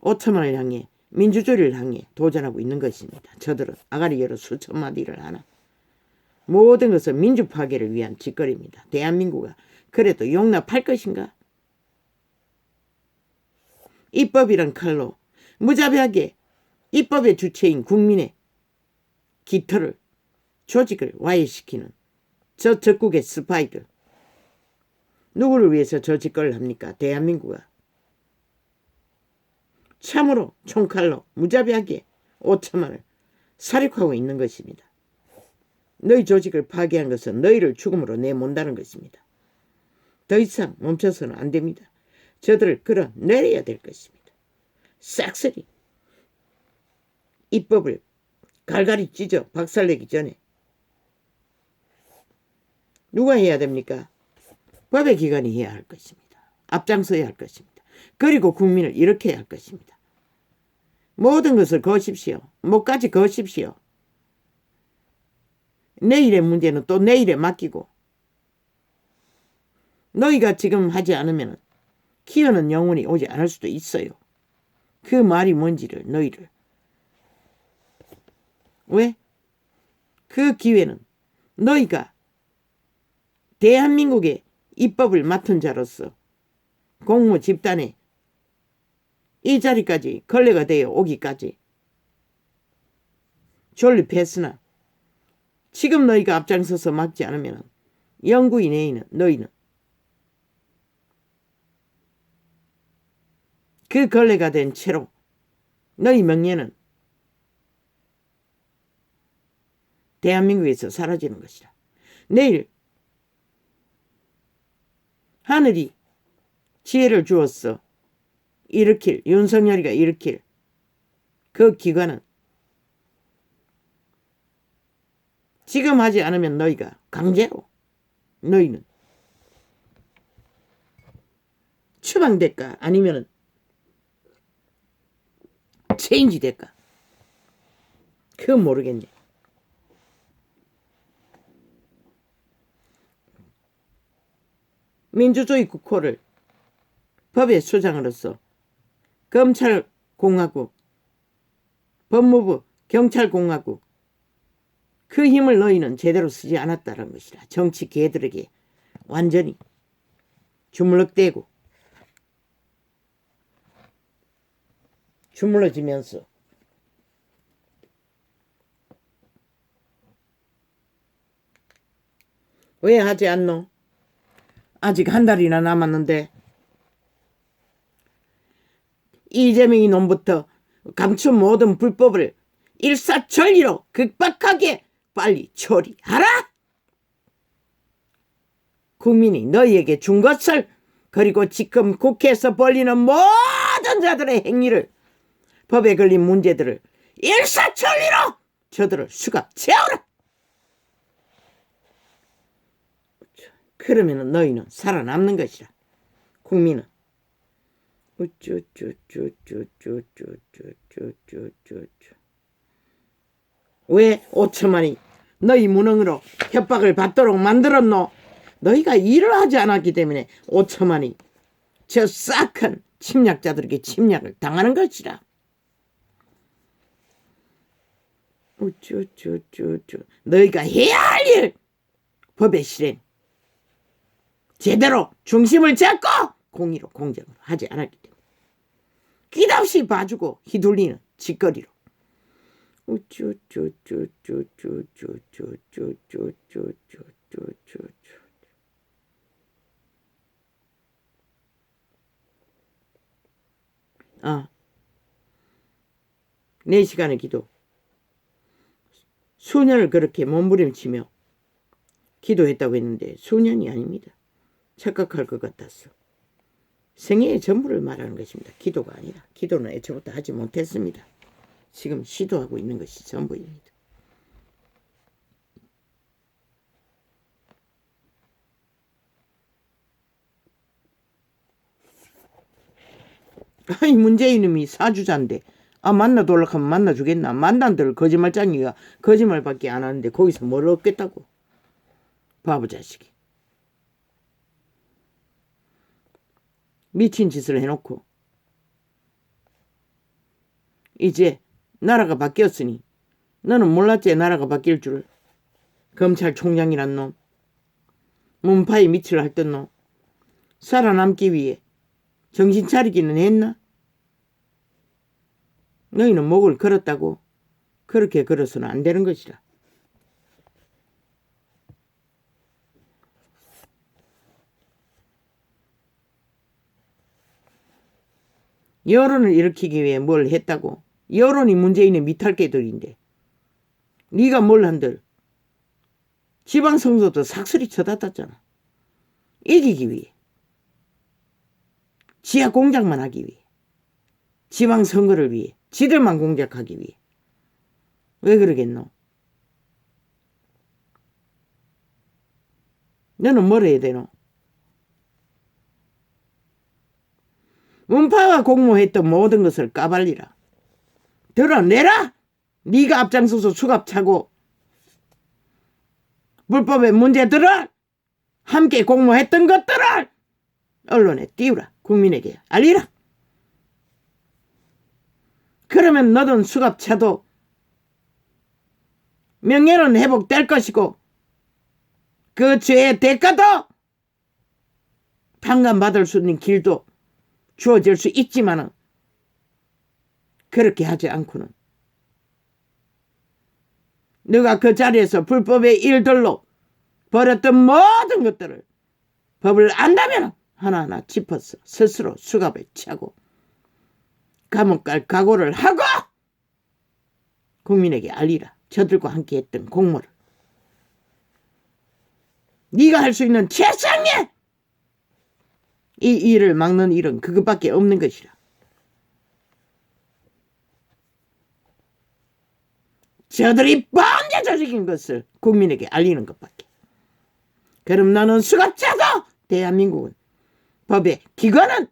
5천만을 향해 민주주의를 향해 도전하고 있는 것입니다. 저들은 아가리 여러 수천 마디를 하나 모든 것은 민주 파괴를 위한 짓거리입니다. 대한민국은 그래도 용납할 것인가? 입법이란 칼로 무자비하게 입법의 주체인 국민의 깃털을 조직을 와해시키는 저 적국의 스파이들. 누구를 위해서 저 짓거리를 합니까? 대한민국은 참으로 총칼로 무자비하게 5천만을 살육하고 있는 것입니다. 너희 조직을 파괴한 것은 너희를 죽음으로 내몬다는 것입니다. 더 이상 멈춰서는 안 됩니다. 저들을 끌어내려야 될 것입니다. 싹쓸이 입법을 갈갈이 찢어 박살내기 전에 누가 해야 됩니까? 법의 기관이 해야 할 것입니다. 앞장서야 할 것입니다. 그리고 국민을 이렇게 해야 할 것입니다. 모든 것을 거십시오. 목까지 거십시오. 내일의 문제는 또 내일에 맡기고 너희가 지금 하지 않으면 키우는 영혼이 오지 않을 수도 있어요. 그 말이 뭔지를 너희를. 왜? 그 기회는 너희가 대한민국의 입법을 맡은 자로서 공무 집단에 이 자리까지 걸레가 되어 오기까지 존립했으나 지금 너희가 앞장서서 막지 않으면 영구히 내일은 너희는 그 걸레가 된 채로 너희 명예는 대한민국에서 사라지는 것이라. 내일 하늘이 지혜를 주었어. 일으킬, 윤석열이가 일으킬 그 기관은 지금 하지 않으면 너희가 강제로 너희는 추방될까 아니면 체인지 될까? 그건 모르겠네. 민주주의 국호를 법의 수장으로서 검찰공화국, 법무부, 경찰공화국 그 힘을 너희는 제대로 쓰지 않았다는 것이라. 정치 개들에게 완전히 주물럭대고 주물러지면서 왜 하지 않노? 아직 한 달이나 남았는데 이재명이 놈부터 감춘 모든 불법을 일사천리로 극박하게 빨리 처리하라. 국민이 너희에게 준 것을 그리고 지금 국회에서 벌리는 모든 자들의 행위를 법에 걸린 문제들을 일사천리로 저들을 수갑 채워라. 그러면 너희는 살아남는 것이라. 국민은 왜 5천만이 너희 무능으로 협박을 받도록 만들었노? 너희가 일을 하지 않았기 때문에 5천만이 저 싹한 침략자들에게 침략을 당하는 것이라. 우쭈쭈쭈쭈. 너희가 해야 할 일 법의 실행 제대로 중심을 잡고 공의로 공정으로 하지 않았기 때문에 끝없이 봐주고 휘둘리는 짓거리로 우쭈쭈쭈쭈쭈쭈쭈쭈쭈쭈쭈쭈쭈쭈. 아, 4시간의 기도. 수년을 그렇게 몸부림치며 기도했다고 했는데 수년이 아닙니다. 착각할 것 같았어. 생애의 전부를 말하는 것입니다. 기도가 아니라. 기도는 애초부터 하지 못했습니다. 지금 시도하고 있는 것이 전부입니다. 아니 문재인님이 사주자인데 만나 돌락하면 만나주겠나. 만난들 거짓말쟁이가 거짓말밖에 안 하는데 거기서 뭘 얻겠다고. 바보 자식이. 미친 짓을 해놓고 이제 나라가 바뀌었으니 너는 몰랐지 나라가 바뀔 줄. 검찰총장이란 놈, 문파에 밑을 핥던 놈, 살아남기 위해 정신 차리기는 했나? 너희는 목을 걸었다고. 그렇게 걸어서는 안 되는 것이라. 여론을 일으키기 위해 뭘 했다고. 여론이 문재인의 미탈개들인데 네가 뭘 한들. 지방선거도 삭슬이 쳐다봤잖아. 이기기 위해. 지하 공작만 하기 위해. 지방선거를 위해. 지들만 공작하기 위해. 왜 그러겠노? 너는 뭘 해야 되노? 문파가 공모했던 모든 것을 까발리라. 드러내라. 네가 앞장서서 수갑차고 불법의 문제들을 함께 공모했던 것들을 언론에 띄우라. 국민에게 알리라. 그러면 너든 수갑차도 명예는 회복될 것이고 그 죄의 대가도 판단받을 수 있는 길도 주어질 수 있지만은 그렇게 하지 않고는 너가 그 자리에서 불법의 일들로 벌였던 모든 것들을 법을 안다면 하나하나 짚어서 스스로 수갑을 차고 감옥 갈 각오를 하고 국민에게 알리라. 저들과 함께 했던 공모를. 네가 할 수 있는 최상의 이 일을 막는 일은 그것밖에 없는 것이라. 저들이 범죄 조직인 것을 국민에게 알리는 것밖에. 그럼 너는 수갑차도 대한민국은 법의 기관은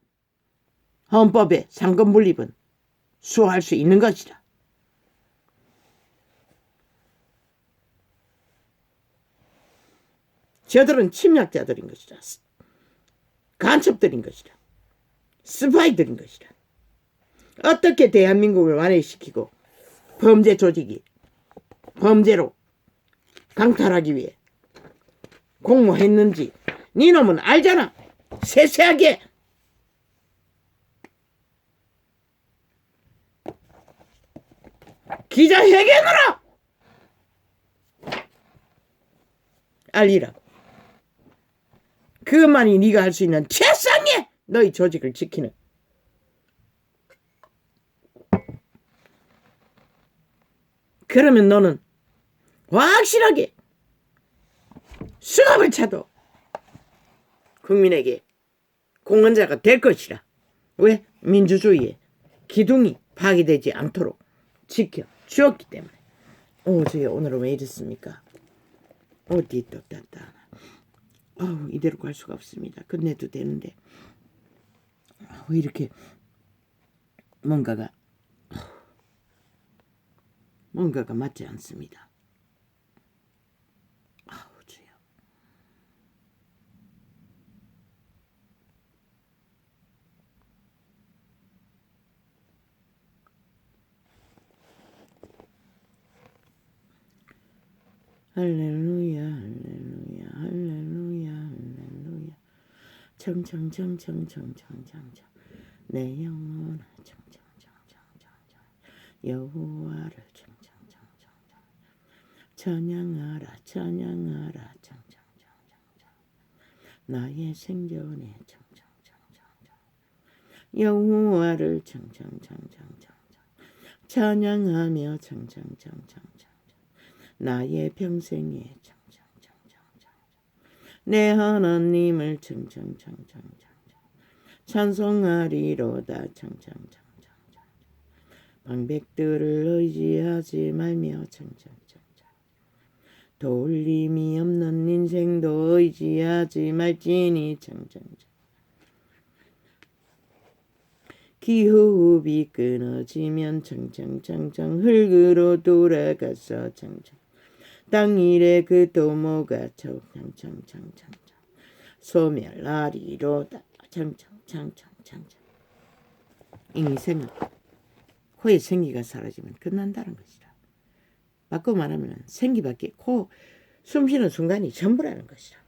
헌법의 상권 분립은 수호할 수 있는 것이라. 저들은 침략자들인 것이라. 간첩들인 것이라. 스파이들인 것이라. 어떻게 대한민국을 완화시키고 범죄 조직이 범죄로 강탈하기 위해 공모했는지 네 놈은 알잖아. 세세하게. 기자회견으로 알리라고. 그것만이 네가 할 수 있는 최상의 너희 조직을 지키는. 그러면 너는 확실하게 수갑을 차도 국민에게 공헌자가 될 것이라. 왜? 민주주의의 기둥이 파괴되지 않도록 지켜주었기 때문에. 저희 오늘은 왜 이랬습니까? 어디 떴다. 이대로 갈 수가 없습니다. 끝내도 되는데 왜 이렇게 뭔가가 맞지 않습니다. 주여. 할렐루야 할렐루야 할렐루야 할렐루야 청청청청청청청청 내 영혼아 청청청청청청 여호와를 청청청청청 찬양하라 찬양하라 청청청청청 나의 생존에 청청청청청 여호와를 청청청청청청 찬양하며 청청청청청 나의 평생에 청청청청청 내 하나님을 청청청청청 찬송하리로다 청청청청청 방백들을 의지하지 말며 청청청청 돌림이 없는 인생도 의지하지 말지니 청청청 기호흡이 끊어지면 청청청청 흙으로 돌아가서 청청 땅 위에 그 도모가 청청청청청 소멸하리로다 청청청청청청 인생은 코에 생기가 사라지면 끝난다는 것이다. 바꿔 말하면 생기밖에 코 숨쉬는 순간이 전부라는 것이다.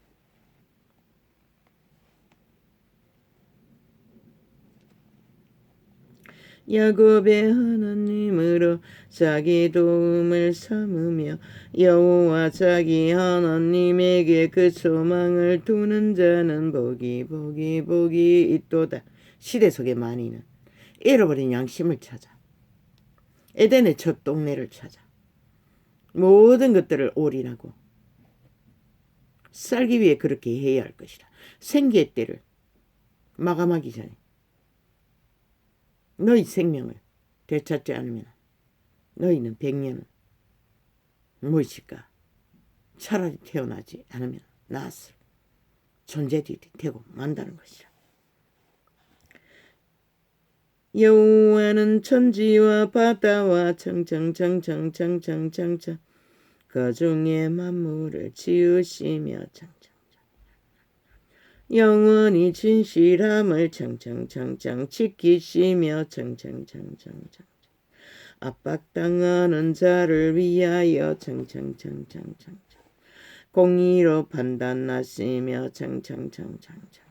야곱의 하나님으로 자기 도움을 삼으며 여호와 자기 하나님에게 그 소망을 두는 자는 복이 있도다. 시대 속의 만인은 잃어버린 양심을 찾아 에덴의 첫 동네를 찾아 모든 것들을 올인하고 살기 위해 그렇게 해야 할 것이라. 생기의 때를 마감하기 전에 너희 생명을 되찾지 않으면 너희는 100년은 무엇일까? 차라리 태어나지 않으면 나았을 존재들이 되고 만다는 것이라. 여호와는 천지와 바다와 청청청청청청청청 그 중에 만물을 지으시며 청청청 영원히 진실함을 청청청청 지키시며 청청청청청 압박당하는 자를 위하여 청청청청청청 공의로 판단하시며 청청청청청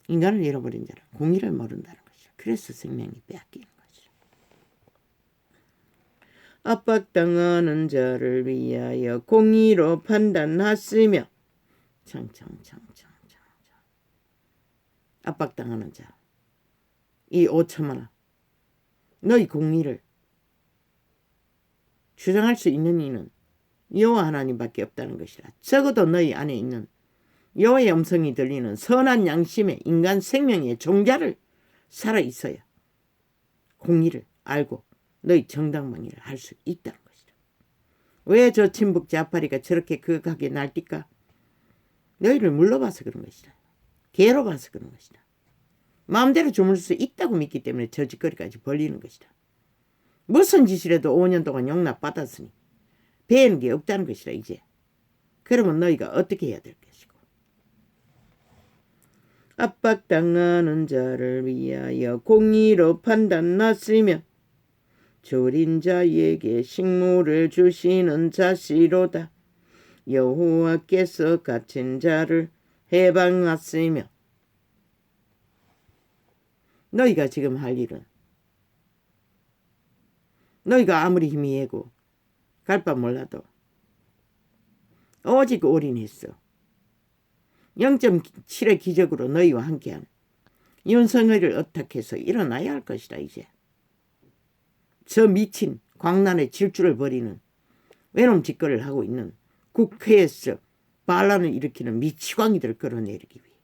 인간을 잃어버린 자는 공의를 모른다는 것이죠. 그래서 생명이 빼앗기는 것이죠. 압박당하는 자를 위하여 공의로 판단하시며 청청청청청청 압박당하는 자 이 5천만원 너희 공의를 주장할 수 있는 이는 여호와 하나님밖에 없다는 것이라. 적어도 너희 안에 있는 여호와의 음성이 들리는 선한 양심의 인간 생명의 종자를 살아있어야 공의를 알고 너희 정당방위를 할 수 있다는 것이다. 왜 저 친북 자파리가 저렇게 극하게 날뛸까? 너희를 물러봐서 그런 것이다. 개로 봐서 그런 것이다. 마음대로 주물 수 있다고 믿기 때문에 저 짓거리까지 벌리는 것이다. 무슨 짓이라도 5년 동안 용납받았으니 배우는 게 없다는 것이다. 이제 그러면 너희가 어떻게 해야 될 것이고 압박당하는 자를 위하여 공의로 판단하시며 졸인 자에게 식물을 주시는 자시로다. 여호와께서 갇힌 자를 해방하시며 너희가 지금 할 일은 너희가 아무리 힘이 해고 갈 바 몰라도 오직 올인했어. 0.7의 기적으로 너희와 함께한 윤석열을 어탁해서 일어나야 할 것이다. 이제 저 미친 광란의 질주를 벌이는 외놈 짓거리를 하고 있는 국회에서 반란을 일으키는 미치광이들을 끌어내리기 위해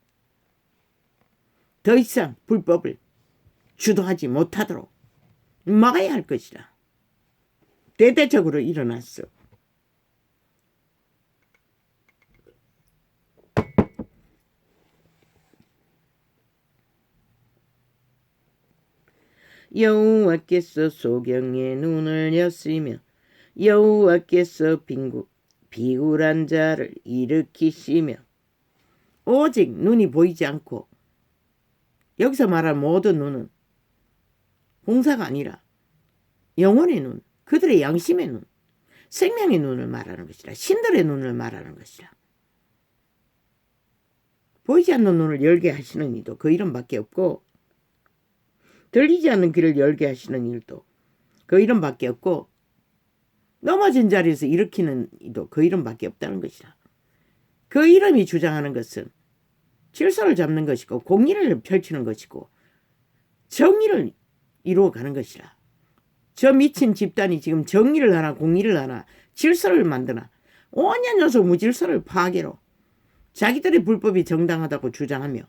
더 이상 불법을 주도하지 못하도록 막아야 할 것이다. 대대적으로 일어났어. 여호와께서 소경의 눈을 여시며 여호와께서 비굴한 자를 일으키시며 오직 눈이 보이지 않고 여기서 말하는 모든 눈은 공사가 아니라 영혼의 눈, 그들의 양심의 눈, 생명의 눈을 말하는 것이라. 신들의 눈을 말하는 것이라. 보이지 않는 눈을 열게 하시는 이도 그 이름밖에 없고, 들리지 않는 귀를 열게 하시는 일도 그 이름밖에 없고, 넘어진 자리에서 일으키는 이도 그 이름밖에 없다는 것이라. 그 이름이 주장하는 것은 질서를 잡는 것이고 공의를 펼치는 것이고 정의를 이루어가는 것이라. 저 미친 집단이 지금 정의를 하나 공의를 하나 질서를 만드나 온갖 요소 무질서를 파괴로 자기들의 불법이 정당하다고 주장하며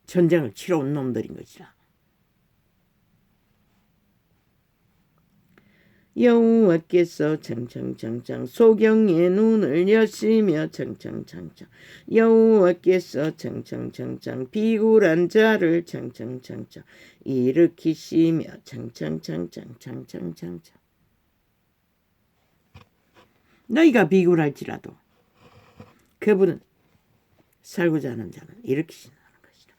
전쟁을 치러온 놈들인 것이라. 여호와께서 창창창창 소경의 눈을 여시며 창창창창 여호와께서 창창창창 비굴한 자를 창창창창 일으키시며 창창창창 창창창창 너희가 비굴할지라도 그분은 살고자 하는 자는 일으키신다는 것이라.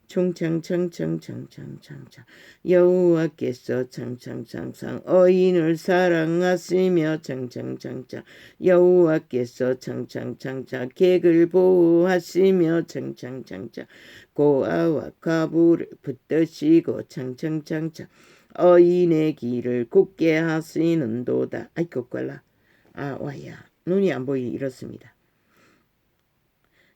총창창창창창창창 여호와께서 창창창창 어인을 사랑하시며 창창창창 여호와께서 창창창창 객을 보호하시며 창창창창 고아와 과부를 붙드시고 창창창창 어인의 길을 굳게 하시는도다. 아이고 꼴라. 와야 눈이 안 보이니 이렇습니다.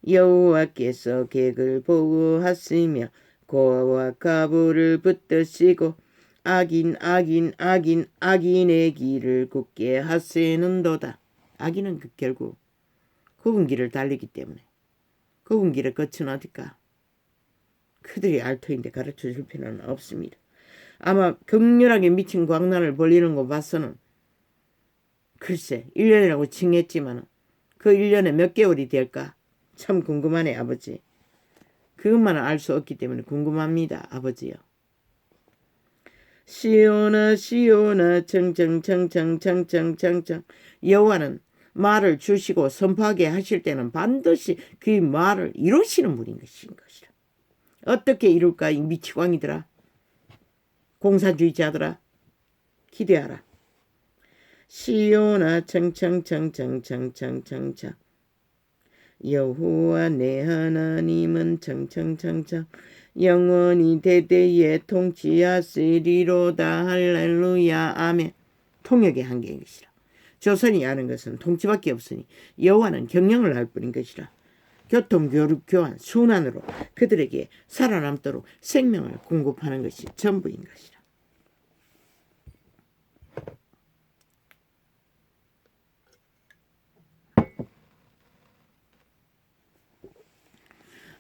여호와께서 객을 보호하시며 고아와 과부를 붙드시고 악인의 길을 굳게 하시는도다. 악인은 결국 굽은 길을 달리기 때문에 굽은 길의 끝은 어딜까? 그들이 알터인데 가르쳐 줄 필요는 없습니다. 아마 격렬하게 미친 광란을 벌리는 거 봐서는 글쎄 1년이라고 칭했지만 그 1년에 몇 개월이 될까? 참 궁금하네 아버지. 그것만은 알 수 없기 때문에 궁금합니다 아버지요. 시오나 시오나 청청청청청청청청 여호와는 말을 주시고 선포하게 하실 때는 반드시 그 말을 이루시는 분인 것이라. 어떻게 이룰까 이 미치광이들아. 공산주의자들아. 기대하라. 시오나 청청청청청청청청 여호와 내 하나님은 청청청청 영원히 대대에 통치하시리로다. 할렐루야 아멘. 통역의 한계인 것이라. 조선이 아는 것은 통치밖에 없으니 여호와는 경영을 할 뿐인 것이라. 교통, 교육, 교환, 순환으로 그들에게 살아남도록 생명을 공급하는 것이 전부인 것이라.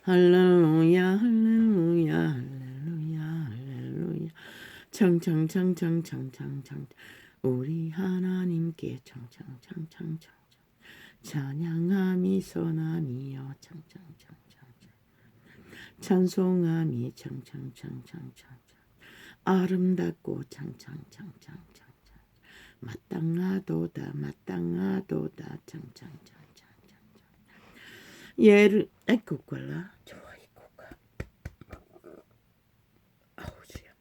할렐루야 할렐루야 할렐루야 할렐루야 청청청청청청청 우리 하나님께 청청청청청 찬양함이 선함이여 청청청청청 찬송함이 청청청청청 아름답고 청청청청청 마땅하도다 마땅하도다 청청청청청 예를 아이고 꼴라 좋아 이거가 아우 주야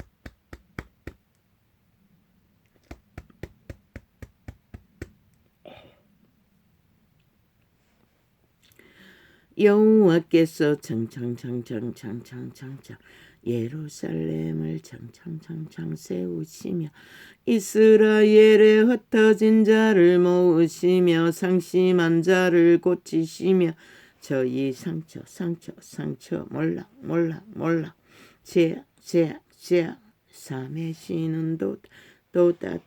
여호와께서 청청청청청청청청 예루살렘을 청청청청 세우시며 이스라엘의 흩어진 자를 모으시며 상심한 자를 고치시며 저희 상처 몰락 죄악 삼해시는 도다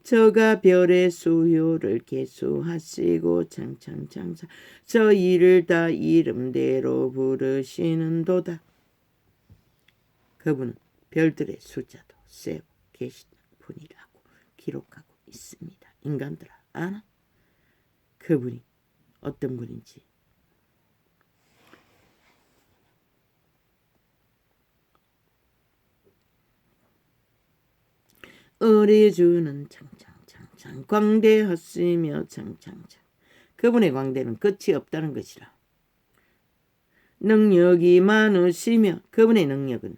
저가 별의 수요를 계수하시고 창창창창 저희를 다 이름대로 부르시는도다. 그분은 별들의 숫자도 세고 계신 분이라고 기록하고 있습니다. 인간들아 아나? 그분이 어떤 분인지. 우리 주는 창창창창 광대하시며 창창창 그분의 광대는 끝이 없다는 것이라. 능력이 많으시며 그분의 능력은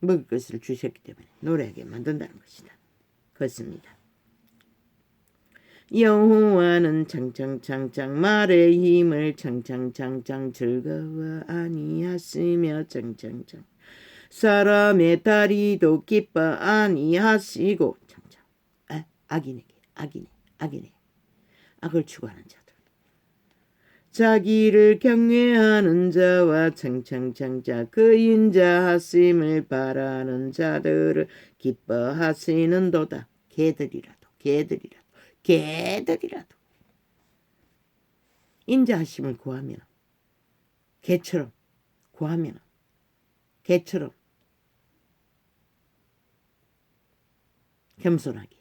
먹을 것을 주셨기 때문에 노래하게 만든다는 것이다. 그렇습니다. 여호와는 창창창창 말의 힘을 창창창창 즐거워 아니하시며 창창창 사람의 다리도 기뻐 아니하시고 창창 악인에게 악을 추구하는 자들 자기를 경외하는 자와 창창창자 그 인자하심을 바라는 자들을 기뻐하시는도다. 개들이라도 인자하심을 구하면 개처럼 구하면 개처럼 겸손하게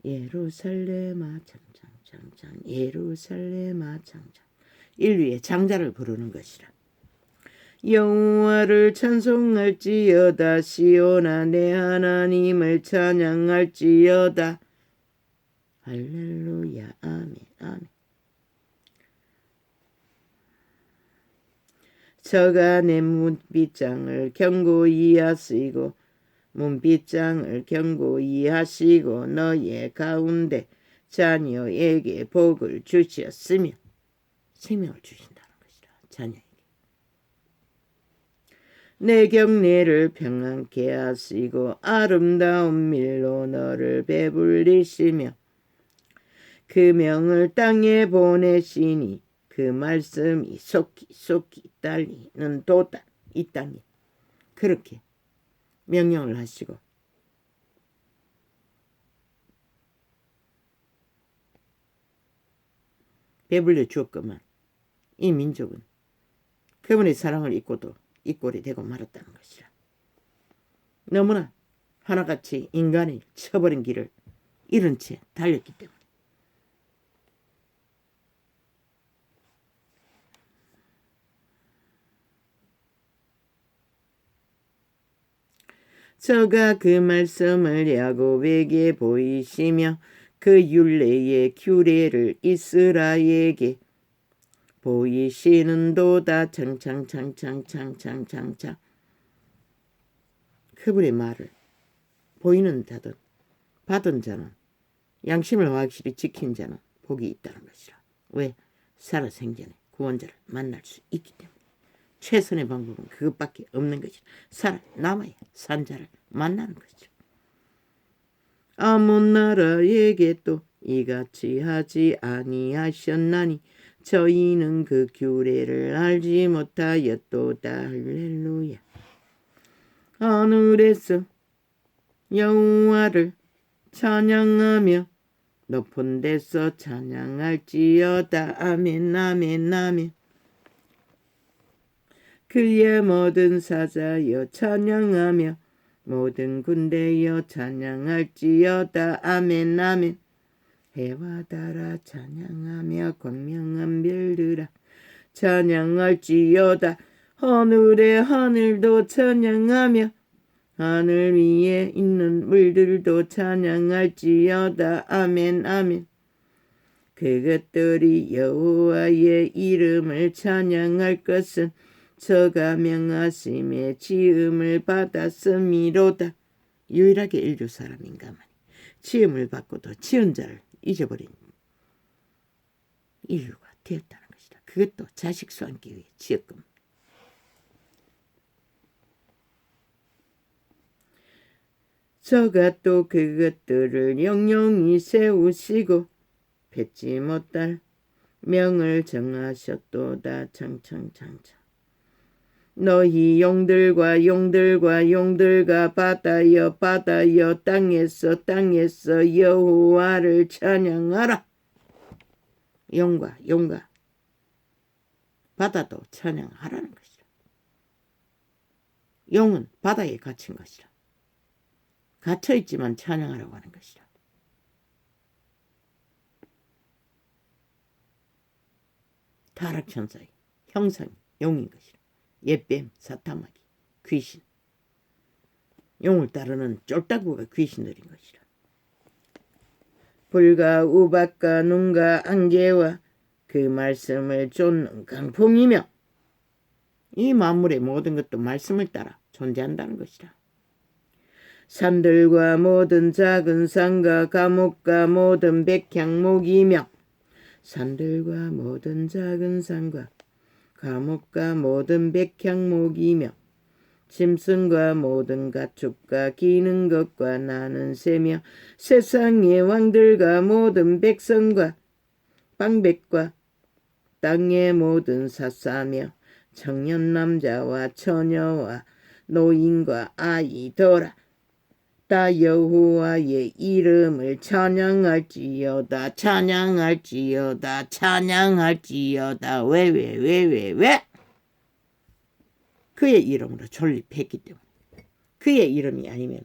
예루살렘아 창창창창 예루살렘아 창창 인류의 장자를 부르는 것이라. 여호와를 찬송할지어다 시온아 내 하나님을 찬양할지어다. 할렐루야 아멘 아멘. 저가 내 문빗장을 견고히 하시고 문빗장을 견고히 하시고 너의 가운데 자녀에게 복을 주셨으며 생명을 주신다는 것이라. 자녀에게 내 경내를 평안케 하시고 아름다운 밀로 너를 배불리시며 그 명을 땅에 보내시니 그 말씀이 속히 달리는 도다. 이 땅에 그렇게 명령을 하시고 배불려 주었구만. 이 민족은 그분의 사랑을 잊고도 이 꼴이 되고 말았다는 것이라. 너무나 하나같이 인간이 쳐버린 길을 잃은 채 달렸기 때문에 저가 그 말씀을 야곱에게 보이시며 그 율례의 규례를 이스라엘에게 보이시는도다. 창창창창창창창창 그분의 말을 보이는 자든 받은 자는 양심을 확실히 지킨 자는 복이 있다는 것이라. 왜? 살아생전에 구원자를 만날 수 있기 때문에. 최선의 방법은 그것밖에 없는 것이라. 살아남아야 산자를 만나는 것이라. 아몬 나라에게 또 이같이 하지 아니하셨나니 저희는 그 규례를 알지 못하였도다. 할렐루야. 하늘에서 여호와를 찬양하며 높은 데서 찬양할지어다. 아멘 아멘 아멘. 그의 모든 사자여 찬양하며 모든 군대여 찬양할지어다. 아멘 아멘. 해와 달아 찬양하며 광명한 별들아 찬양할지어다. 하늘도 찬양하며 하늘 위에 있는 물들도 찬양할지어다. 아멘 아멘. 그것들이 여호와의 이름을 찬양할 것은 저가 명하심에 지음을 받았음이로다. 유일하게 인류 사람인가만 지음을 받고도 지은 자를 잊어버린 인류가 되었다는 것이다. 그것도 자식 수안기 위해 지었금. 저가 또 그것들을 영영히 세우시고 뱉지 못할 명을 정하셨도다. 창창창창. 너희 용들과 바다여 땅에서 여호와를 찬양하라. 용과 바다도 찬양하라는 것이라. 용은 바다에 갇힌 것이라. 갇혀있지만 찬양하라고 하는 것이라. 타락천사의 형상이 용인 것이라. 옛뱀, 사타마귀, 귀신. 용을 따르는 쫄따구가 귀신들인 것이라. 불과 우박과 눈과 안개와 그 말씀을 쫓는 강풍이며 이 만물의 모든 것도 말씀을 따라 존재한다는 것이라. 산들과 모든 작은 산과 감옥과 모든 백향목이며 산들과 모든 작은 산과 감옥과 모든 백향목이며 짐승과 모든 가축과 기는 것과 나는 새며 세상의 왕들과 모든 백성과 방백과 땅의 모든 사사며 청년 남자와 처녀와 노인과 아이더라 다 여호와의 이름을 찬양할지어다. 왜? 그의 이름으로 존립했기 때문에. 그의 이름이 아니면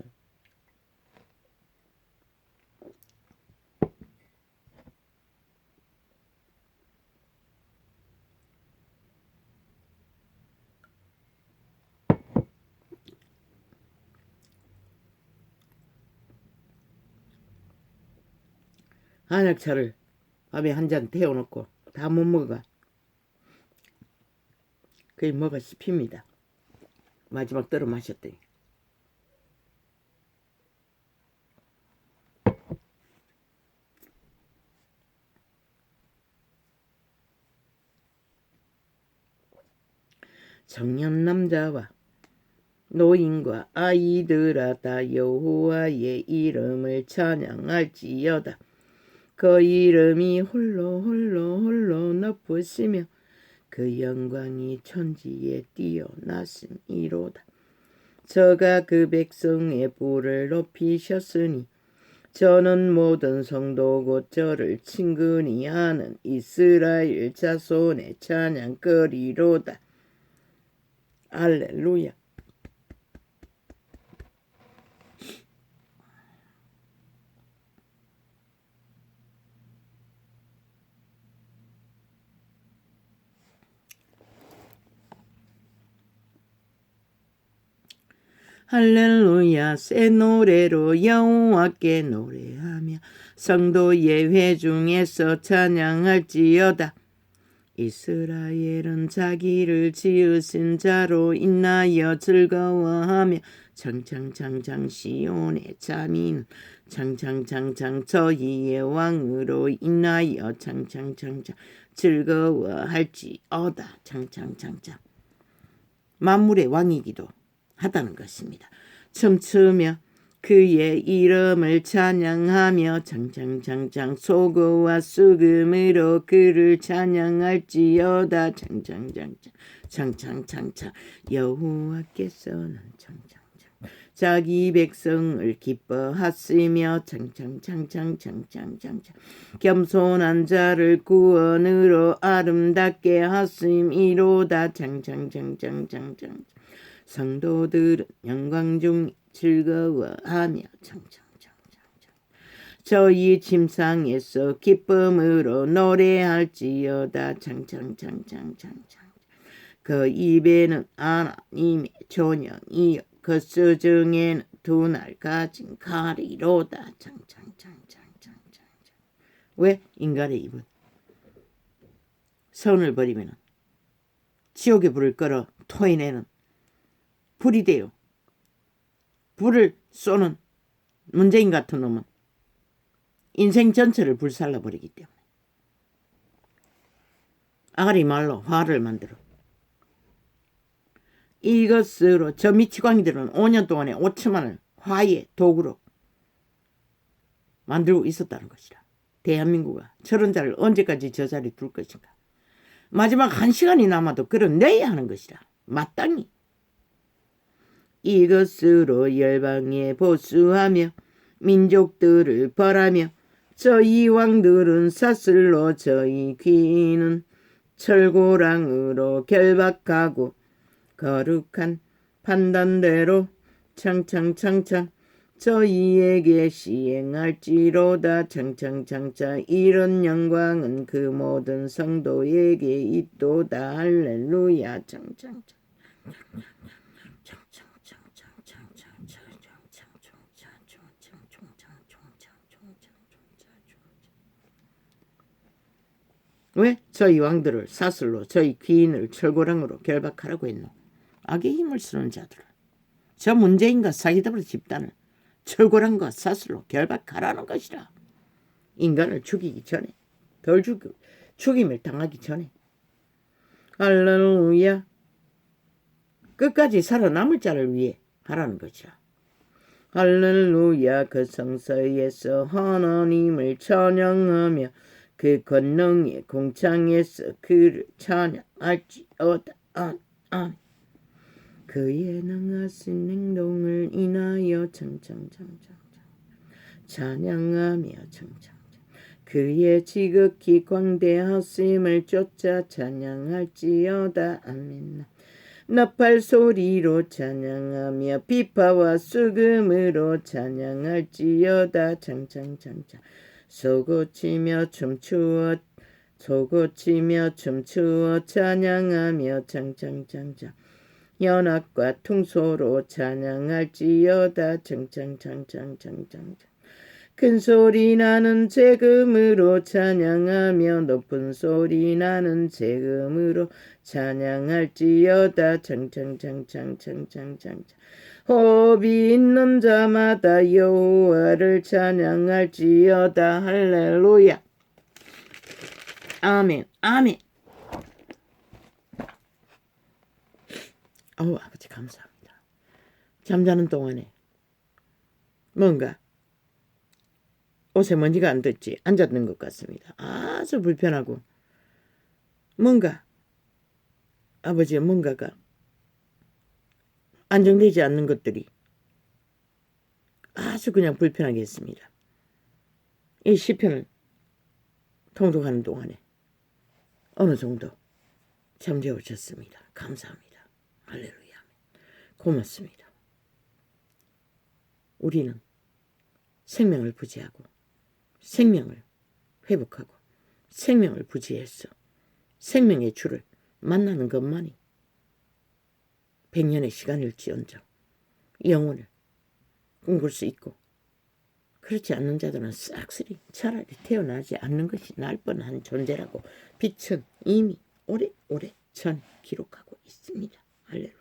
한약차를 밥에 한 잔 태워놓고 다 못 먹어가. 그게 뭐가 씹힙니다. 마지막 떨어 마셨더니. 청년 남자와 노인과 아이들아 다 여호와의 이름을 찬양할지어다. 그 이름이 홀로 높으시며 그 영광이 천지에 뛰어나심이로다. 저가 그 백성의 부를 높이셨으니 저는 모든 성도 곧 저를 친근히 하는 이스라엘 자손의 찬양거리로다. 할렐루야. 할렐루야. 새 노래로 여호와께 노래하며 성도의 회중에서 찬양할지어다. 이스라엘은 자기를 지으신 자로 인하여 즐거워하며 창창창창 시온의 자민은 창창창창 저희의 왕으로 인하여 창창창창 즐거워할지어다. 창창창창. 만물의 왕이기도 하다는 것입니다. 춤추며 그의 이름을 찬양하며 창창창창 소고와 수금으로 그를 찬양할지어다. 창창창창 창창창창 여호와께서는 창창창 자기 백성을 기뻐하시며 창창창창창창창창 겸손한 자를 구원으로 아름답게 하심이로다. 창창창창창창 성도들은 영광 중 즐거워하며 창창창창창 저희 침상에서 기쁨으로 노래할지어다. 창창창창창창 그 입에는 하나님의 존영이요 그 수중에는 두 날 가진 칼이로다. 창창창창창창 왜? 인간의 입은 선을 버리면 지옥의 불을 끌어 토해내는 불이 돼요. 불을 쏘는 문재인 같은 놈은 인생 전체를 불살라버리기 때문에 아가리 말로 화를 만들어. 이것으로 저 미치광이들은 5년 동안에 5천만을 화의 도구로 만들고 있었다는 것이라. 대한민국은 저런 자를 언제까지 저 자리에 둘 것인가. 마지막 1시간이 남아도 끌어내야 하는 것이라. 마땅히. 이것으로 열방에 보수하며 민족들을 벌하며 저희 왕들은 사슬로 저희 귀는 철고랑으로 결박하고 거룩한 판단대로 창창창창 저희에게 시행할지로다. 창창창창 이런 영광은 그 모든 성도에게 있도다. 할렐루야. 창창창 왜? 저희 왕들을 사슬로 저희 귀인을 철고랑으로 결박하라고 했노. 악의 힘을 쓰는 자들을 저 문재인과 사기더블 집단을 철고랑과 사슬로 결박하라는 것이라. 인간을 죽이기 전에 덜 죽임을 당하기 전에. 할렐루야. 끝까지 살아남을 자를 위해 하라는 것이라. 할렐루야. 그 성서에서 하나님을 찬양하며 그 권능의 공창에서 그를 찬양할지어다. 아멘. 그의 능하신 행동을 인하여 창창창창 찬양하며 창창창 그의 지극히 광대하심을 쫓아 찬양할지어다. 아멘. 나팔 소리로 찬양하며 비파와 수금으로 찬양할지어다. 창창창창 소고치며 춤추어 찬양하며 창창창창 연합과 퉁소로 찬양할지어다. 창창창창창창 큰 소리 나는 재금으로 찬양하며 높은 소리 나는 재금으로 찬양할지어다. 창창창창창창창 호흡이 있는 자마다 여호와를 찬양할지어다. 할렐루야. 아멘. 아멘. 아버지 감사합니다. 잠자는 동안에 뭔가 옷에 먼지가 안 닿지 앉았는 것 같습니다. 아주 불편하고 뭔가 아버지의 뭔가가 안정되지 않는 것들이 아주 그냥 불편하게 했습니다. 이 시편을 통독하는 동안에 어느 정도 잠재우셨습니다. 감사합니다. 할렐루야. 고맙습니다. 우리는 생명을 부지하고 생명을 회복하고 생명을 부지해서 생명의 주를 만나는 것만이 100년의 시간일지언정 영혼을 꿈꿀 수 있고, 그렇지 않는 자들은 싹쓸이 차라리 태어나지 않는 것이 나을 뻔한 존재라고 빛은 이미 오래오래 전 기록하고 있습니다. 할렐루야.